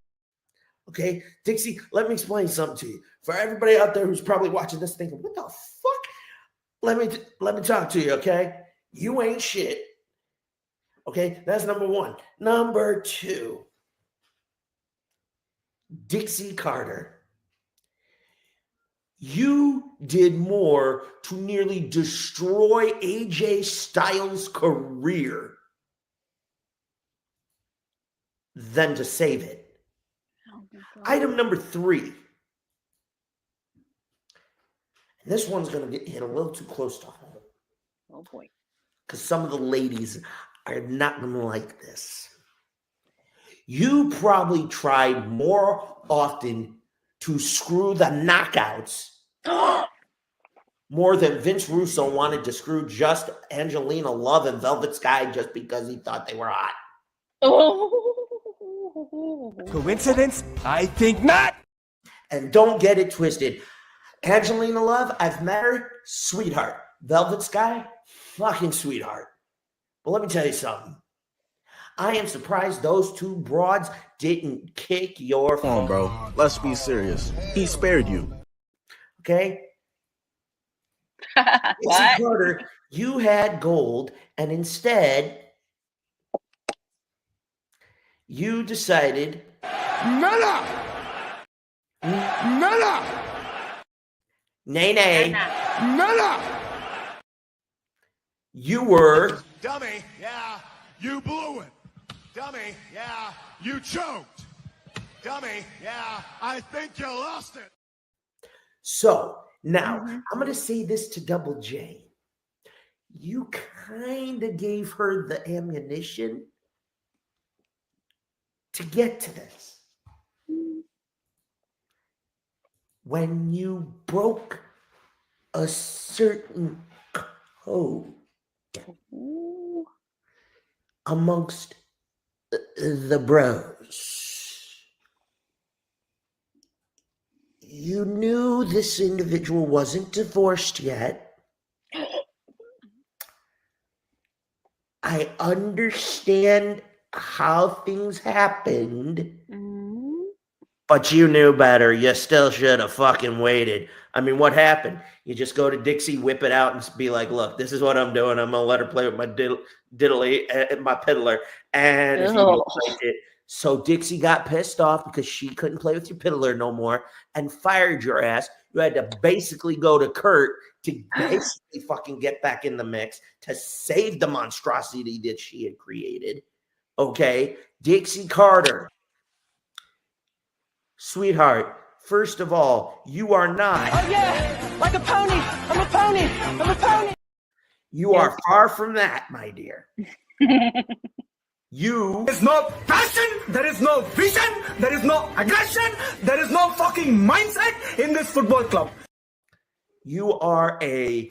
Okay, Dixie, let me explain something to you. For everybody out there who's probably watching this thinking, what the fuck? Let me talk to you, okay? You ain't shit. Okay, that's number one. Number two, Dixie Carter. You did more to nearly destroy AJ Styles' career than to save it. Item number three. And this one's going to get hit a little too close to home. Oh, boy. Because some of the ladies are not going to like this. You probably tried more often to screw the knockouts more than Vince Russo wanted to screw just Angelina Love and Velvet Sky just because he thought they were hot. Oh. Coincidence? I think not. And don't get it twisted. Angelina Love, I've met her, sweetheart. Velvet Sky, fucking sweetheart. But let me tell you something. I am surprised those two broads didn't kick your... Come on, bro. Let's be serious. He spared you. Okay? Dixie Carter, you had gold, and instead... you decided. Nana! Nana! Nay, nay. Nana! You were. Dummy, yeah, you blew it. Dummy, yeah, you choked. Dummy, yeah, I think you lost it. So now I'm going to say this to Double J. You kind of gave her the ammunition to get to this. When you broke a certain code amongst the bros, you knew this individual wasn't divorced yet. I understand how things happened, but you knew better. You still should have fucking waited. I mean, what happened? You just go to Dixie, whip it out, and be like, look, this is what I'm doing. I'm going to let her play with my diddly, my piddler. And if you don't like it. So Dixie got pissed off because she couldn't play with your piddler no more and fired your ass. You had to basically go to Kurt to basically fucking get back in the mix to save the monstrosity that she had created. Okay? Dixie Carter. Sweetheart, first of all, you are not. Oh, yeah, like a pony. I'm a pony. I'm a pony. You are far from that, my dear. There's no passion, there is no vision, there is no aggression, there is no fucking mindset in this football club. You are a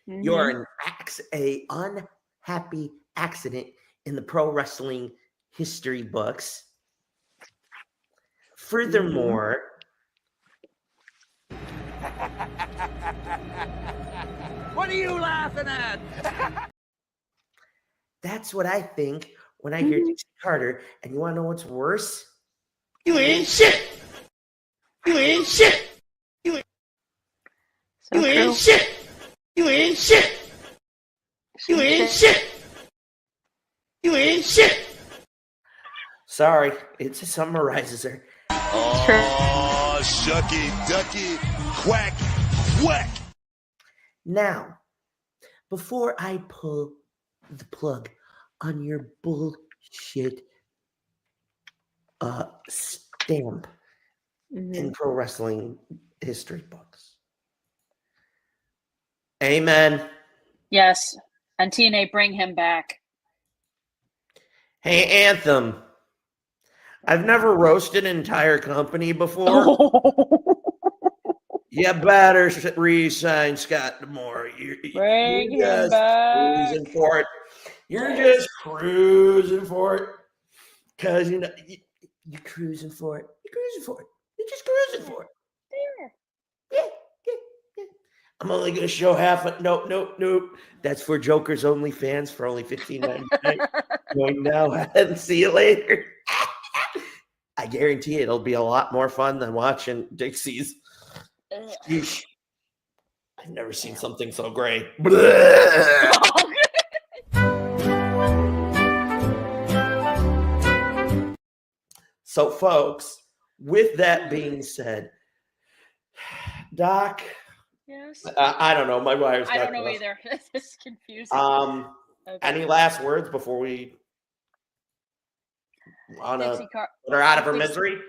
You're an unhappy accident in the pro wrestling history books. Furthermore, What are you laughing at? that's what I think when I hear Dixie Carter. And you want to know what's worse? You ain't shit. You ain't shit. You ain't shit. You ain't shit. You ain't shit. You ain't shit. Sorry, it just summarizes her. Oh, shucky, ducky, quack, quack. Now, before I pull the plug on your bullshit stamp in pro wrestling history books. Amen. Yes. And TNA, bring him back. Hey, Anthem. I've never roasted an entire company before. You better re-sign Scott D'Amore. Bring You're him just back. cruising for it. You're just cruising for it. Because, you know, you're cruising for it. You're cruising for it. You're just cruising for it. Yeah. I'm only going to show half of Nope. That's for Joker's OnlyFans for only $15.99. Going now and see you later. I guarantee it'll be a lot more fun than watching Dixie's. Sheesh. I've never seen something so great. So, folks, with that being said, Doc. Yes. I don't know. My wires. I don't know either. It's confusing. Okay. Any last words before we put her out of her misery?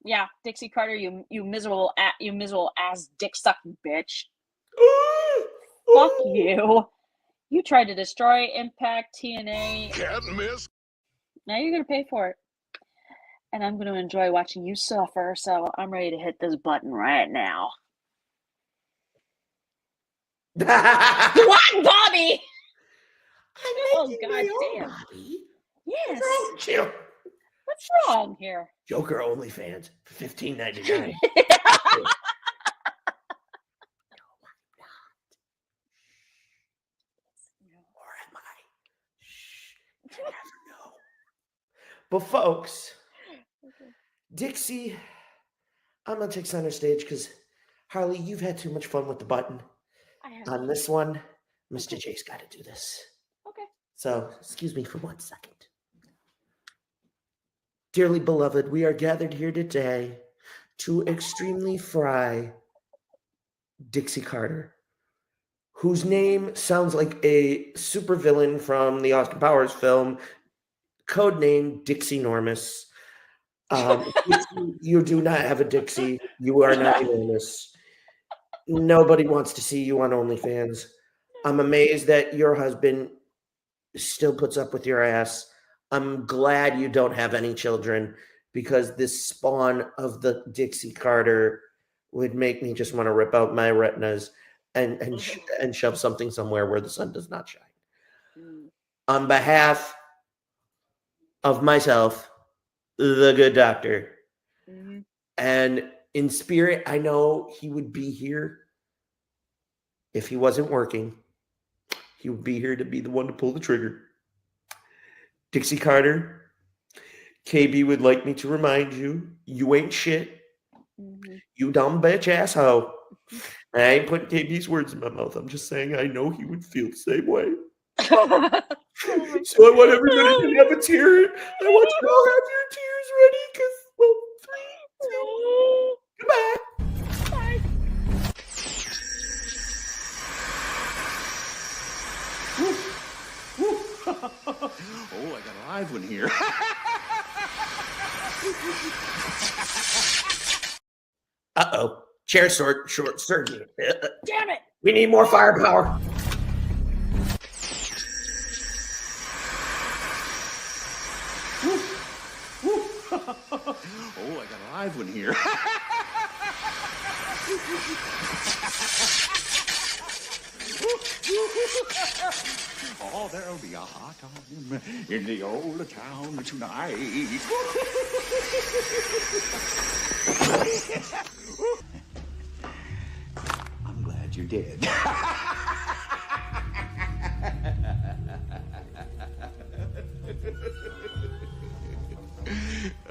Yeah, Dixie Carter, you miserable ass dick sucking bitch. Fuck you. You tried to destroy Impact TNA. Can't miss. Now you're gonna pay for it. And I'm gonna enjoy watching you suffer, so I'm ready to hit this button right now. What, Bobby? Oh, god damn. Bobby. Yes. What's wrong, What's wrong here? Joker OnlyFans for $15.99. But folks, Dixie, I'm gonna take center stage because Harley, you've had too much fun with the button. I have. On this one, Mr. J's got to do this. Okay. So, excuse me for 1 second. Dearly beloved, we are gathered here today to extremely fry Dixie Carter, whose name sounds like a supervillain from the Austin Powers film, codename Dixie Normus. You do not have a Dixie. You are not enormous. Nobody wants to see you on OnlyFans. I'm amazed that your husband still puts up with your ass. I'm glad you don't have any children because this spawn of the Dixie Carter would make me just want to rip out my retinas and shove something somewhere where the sun does not shine. On behalf of myself, the good doctor, and in spirit, I know he would be here if he wasn't working. He would be here to be the one to pull the trigger. Dixie Carter, KB would like me to remind you, you ain't shit. You dumb bitch asshole. I ain't putting KB's words in my mouth. I'm just saying I know he would feel the same way. So I want everybody to have a tear. I want you to all have your tears ready because, well, 3, 2, goodbye. Oh, I got a live one here. Uh-oh. Chair short surgery. Damn it. We need more firepower. Oh, I got a live one here. Oh, there'll be a hot time in the old town tonight. I'm glad you did.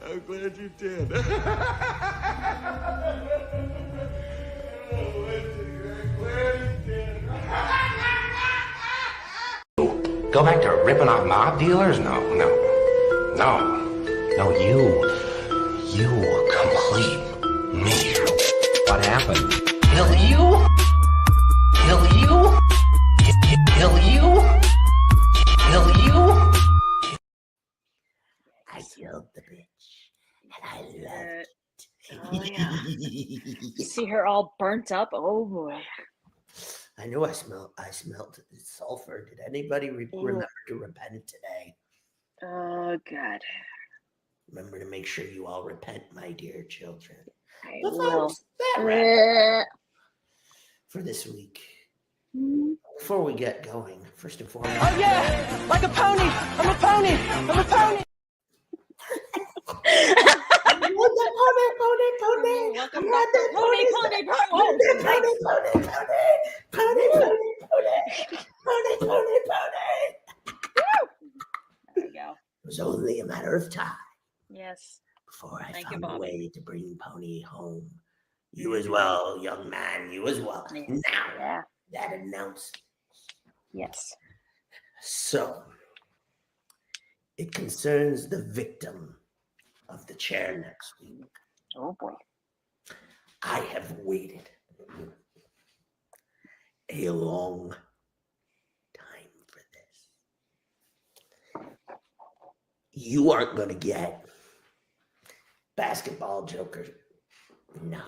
I'm glad you did. Go back to ripping off mob dealers? No. You complete me. What happened? Kill you? I killed the bitch, and I love it. Oh, yeah. You see her all burnt up? Oh, boy. I knew I smelled sulfur. Did anybody remember to repent today? Oh, God. Remember to make sure you all repent, my dear children. I will. For this week. Before we get going, first and foremost. Oh, yeah! Like a pony! I'm a pony! I'm a pony! There you go. It was only a matter of time. Yes. Before I Thank found you, a way to bring Pony home. You as well, young man. You as well. Yeah. Now, that announcement. Yes. So, it concerns the victim of the chair next week. Oh, boy. I have waited a long time for this. You aren't going to get basketball Joker. No.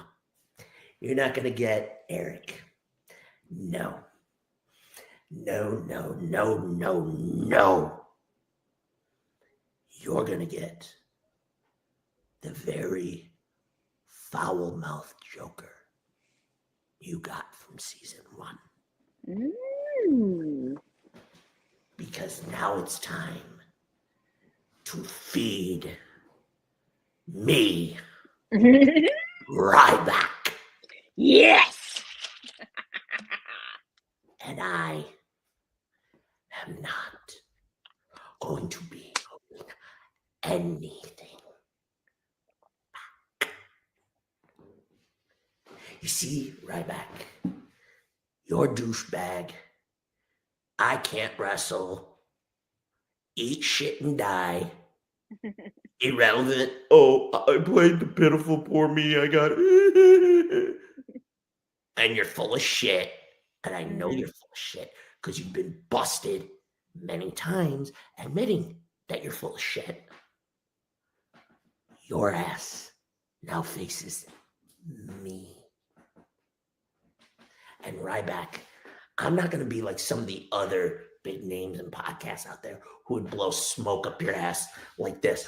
You're not going to get Eric. No. No. You're going to get the very foul-mouthed Joker you got from season 1. Because now it's time to feed me Ryback. Yes! And I am not going to be holding anything back. You see, Ryback, you're douchebag. I can't wrestle. Eat shit and die. Irrelevant. Oh, I played the pitiful poor me. I got it. And you're full of shit. And I know you're full of shit because you've been busted many times admitting that you're full of shit. Your ass now faces me. And Ryback, I'm not going to be like some of the other big names and podcasts out there who would blow smoke up your ass like this.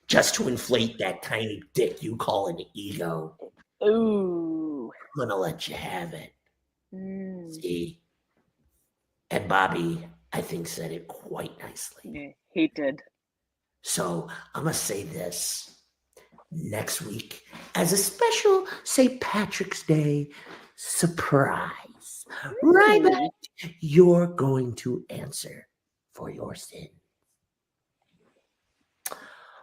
Just to inflate that tiny dick you call an ego. Ooh. I'm going to let you have it. See? And Bobby, I think, said it quite nicely. Yeah, he did. So I'm going to say this. Next week, as a special St. Patrick's Day surprise, Ryback, you're going to answer for your sin.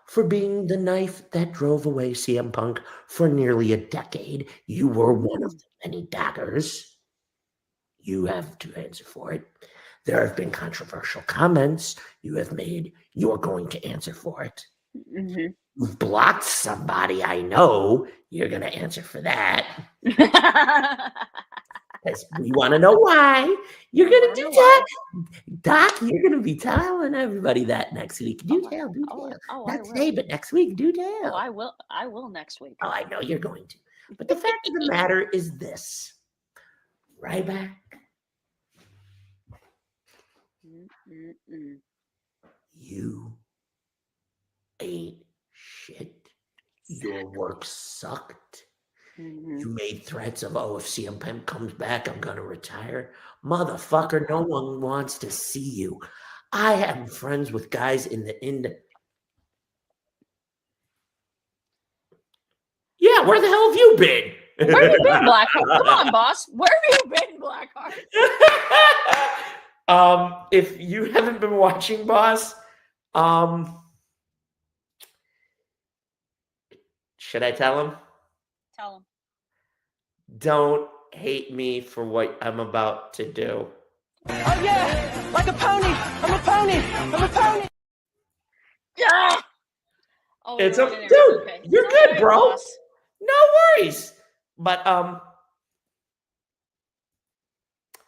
For being the knife that drove away CM Punk for nearly a decade, you were one of the many daggers. You have to answer for it. There have been controversial comments you have made. You're going to answer for it. You've blocked somebody I know. You're going to answer for that. Because we want to know why. You're going to do that. Doc, you're going to be telling everybody that next week. Do tell. Not today, but next week. Do tell. Oh, I will next week. Oh, I know you're going to. But the fact of the matter is this. Ryback. You ain't shit. Your work sucked. You made threats of, if CM Punk comes back, I'm going to retire. Motherfucker, no one wants to see you. I am friends with guys in the Yeah, where the hell have you been? Where have you been, Blackheart? Come on, boss. Where have you been, Blackheart? If you haven't been watching, boss, should I tell him? Tell him. Don't hate me for what I'm about to do. Oh yeah, like a pony. I'm a pony. I'm a pony. Yeah. Oh, It's dude, okay. You're good, bro. Boss. No worries. But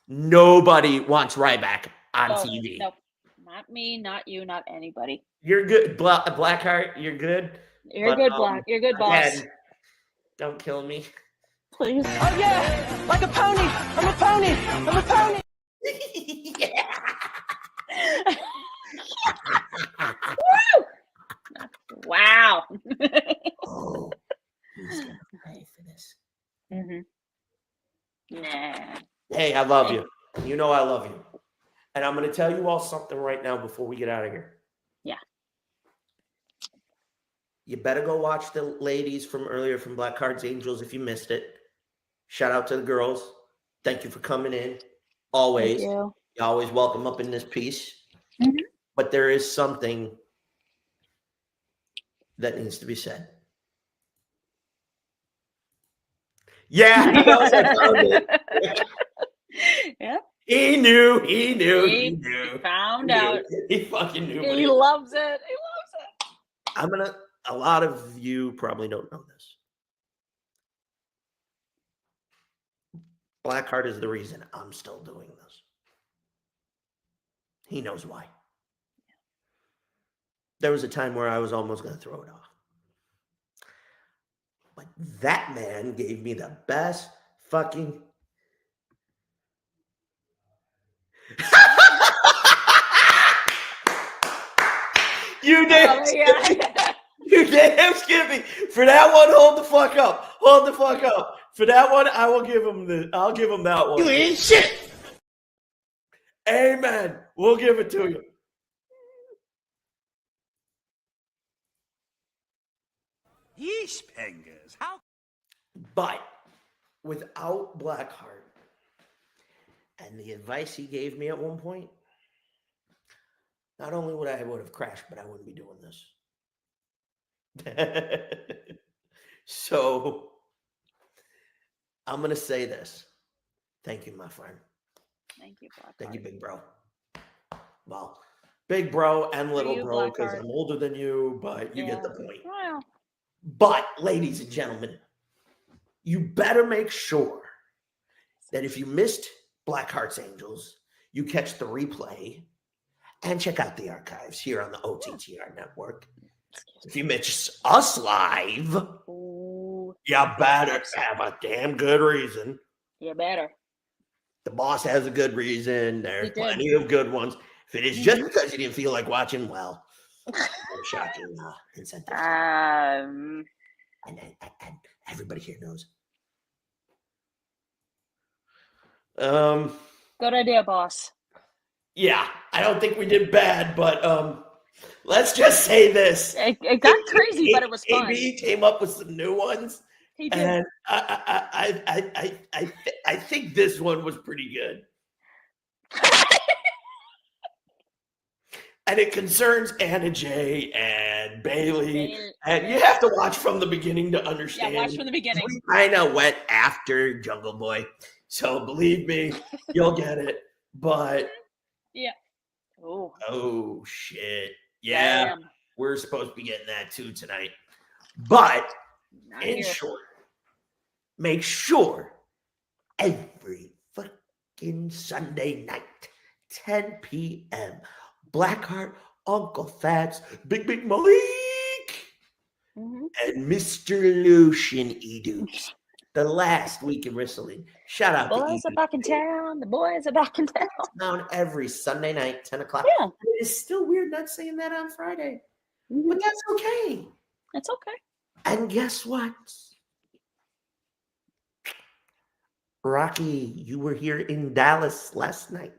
nobody wants Ryback on TV. Nope. Not me, not you, not anybody. You're good, Blackheart. You're good. You're good, Black. You're good, boss. Again, don't kill me. Please. Oh yeah, like a pony. I'm a pony. I'm a pony. Woo! Wow. Oh, he's gonna pay for this. Nah. Hey, I love you. You know I love you. And I'm gonna tell you all something right now before we get out of here. Yeah. You better go watch the ladies from earlier from Black Cards Angels if you missed it. Shout out to the girls. Thank you for coming in. Always. Thank you. You're always welcome up in this piece. But there is something that needs to be said. Yeah, he knows I found it. Yeah. He knew. He found out. He fucking knew. He loves it. He loves it. A lot of you probably don't know this. Blackheart is the reason I'm still doing this. He knows why. There was a time where I was almost going to throw it off. But that man gave me the best fucking... You damn Skippy. You damn Skippy. For that one, hold the fuck up. Hold the fuck up. For that one, I'll give him that one. You ain't shit. Amen. We'll give it to you. Yeesh, Pengers. How? But without Blackheart and the advice he gave me at one point, not only would I have crashed, but I wouldn't be doing this. So I'm going to say this. Thank you, my friend. Thank you, Blackheart. Thank you, big bro. Well, big bro and little you, bro, because Blackheart? I'm older than you, but you get the point. Well, But, ladies and gentlemen, you better make sure that if you missed Blackheart's Angels, you catch the replay and check out the archives here on the OTTR network. If you miss us live, you better have a damn good reason. You better. The boss has a good reason. There's plenty of good ones. If it is just because you didn't feel like watching, well, shocking incentive. And everybody here knows. Good idea, boss. Yeah, I don't think we did bad, but let's just say this. It got crazy, but it was fun. AB came up with some new ones. He did. And I think this one was pretty good. And it concerns Anna J and Bailey. And you have to watch from the beginning to understand. Yeah, watch from the beginning. We kind of went after Jungle Boy. So believe me, you'll get it. But yeah. Oh shit. Yeah. Damn. We're supposed to be getting that too tonight. But Not in here. short, make sure every fucking Sunday night, 10 p.m., Blackheart, Uncle Fats, Big Malik, and Mr. Lucian Edus. The last week in wrestling. Shout out to Boys are back in town. The boys are back in town. Down every Sunday night, 10 o'clock. Yeah. It is still weird not saying that on Friday. But that's okay. That's okay. And guess what? Rocky, you were here in Dallas last night.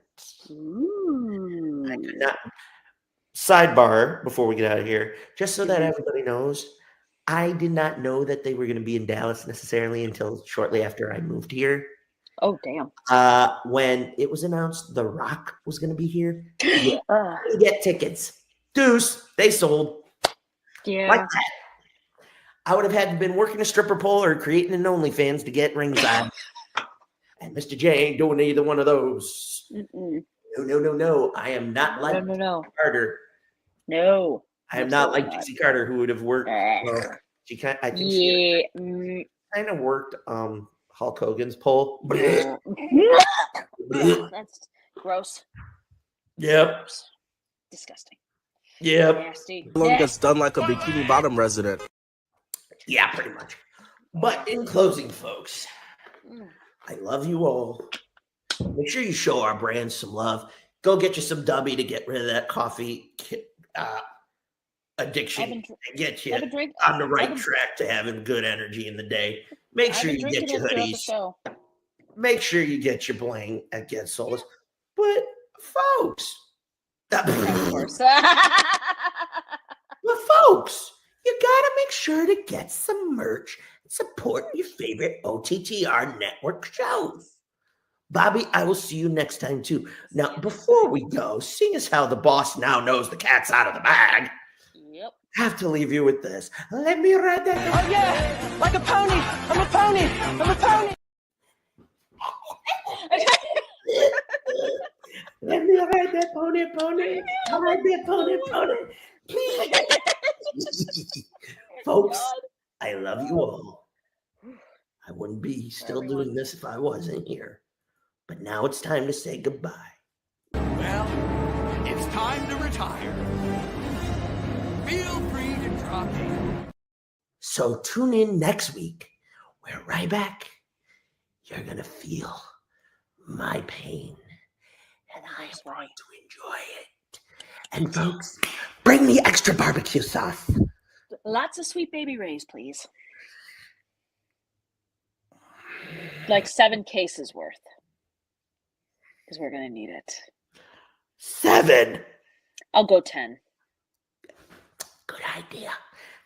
I could not. Sidebar before we get out of here, just so that everybody knows, I did not know that they were going to be in Dallas necessarily until shortly after I moved here. Oh, damn. When it was announced The Rock was going to be here, you get tickets. Deuce, they sold. Yeah. Like that. I would have had to been working a stripper pole or creating an OnlyFans to get ringside. And Mr. J ain't doing either one of those. No. I am not like No. Carter. No. I am not like Dixie Carter, who would have worked. She kind I think she kind of worked Hulk Hogan's pole. That's gross. Yep. Disgusting. Yep. Nasty. Everyone gets done like a Bikini Bottom resident. Yeah, pretty much. But in closing, folks, I love you all. Make sure you show our brand some love. Go get you some Dubby to get rid of that coffee addiction and get you on the right track to having good energy in the day. Make sure you get your hoodies. Make sure you get your bling at Get Soulless. But folks, but folks, you gotta make sure to get some merch and support your favorite OTTR network shows. Bobby, I will see you next time too. Now, before we go, seeing as how the boss now knows the cat's out of the bag, have to leave you with this. Let me ride that. Oh yeah, like a pony. I'm a pony. I'm a pony. Let me ride that pony. I ride that pony. Please. Folks, I love you all. I wouldn't be still doing this if I wasn't here. But now it's time to say goodbye. Well, it's time to retire. Feel free to drop in. So tune in next week where Ryback, you're going to feel my pain. And I'm going to enjoy it. And folks, bring me extra barbecue sauce. Lots of Sweet Baby Rays, please. Like 7 cases worth. Because we're going to need it. 7. I'll go 10. Good idea.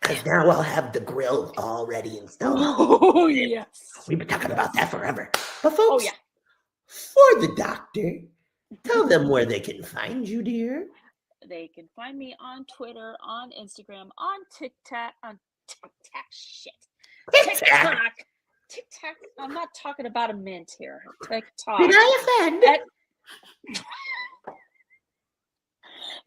Because now I'll have the grill all ready installed. Oh, yes. We've been talking about that forever. But folks, for the doctor, tell them where they can find you, dear. They can find me on Twitter, on Instagram, on TikTok, shit. TikTok. TikTok. I'm not talking about a mint here. TikTok. Did I offend?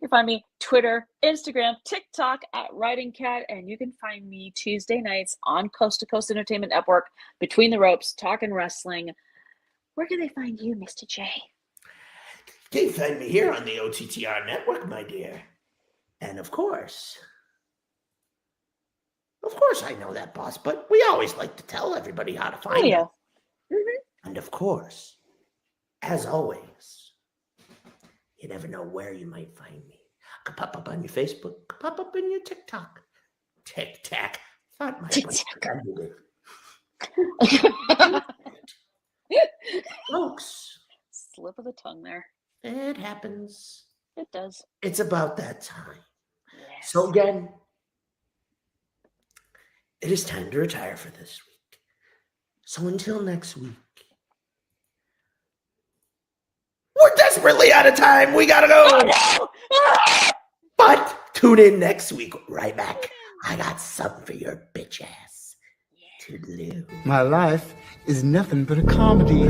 You can find me Twitter, Instagram, TikTok at Writing Cat, and you can find me Tuesday nights on Coast to Coast Entertainment Network, Between the Ropes, talking wrestling. Where can they find you, Mr. J? You can find me here on the OTTR network, my dear. And of course, I know that, boss, but we always like to tell everybody how to find us. And of course, as always, you never know where you might find me. I could pop up on your Facebook, could pop up in your TikTok. Tic-tac. Thought my folks. Slip of the tongue there. It happens. It does. It's about that time. Yes. So again, it is time to retire for this week. So until next week, we're desperately out of time. We gotta go. Oh, no. But tune in next week. Right back. I got something for your bitch ass. Toodaloo. My life is nothing but a comedy.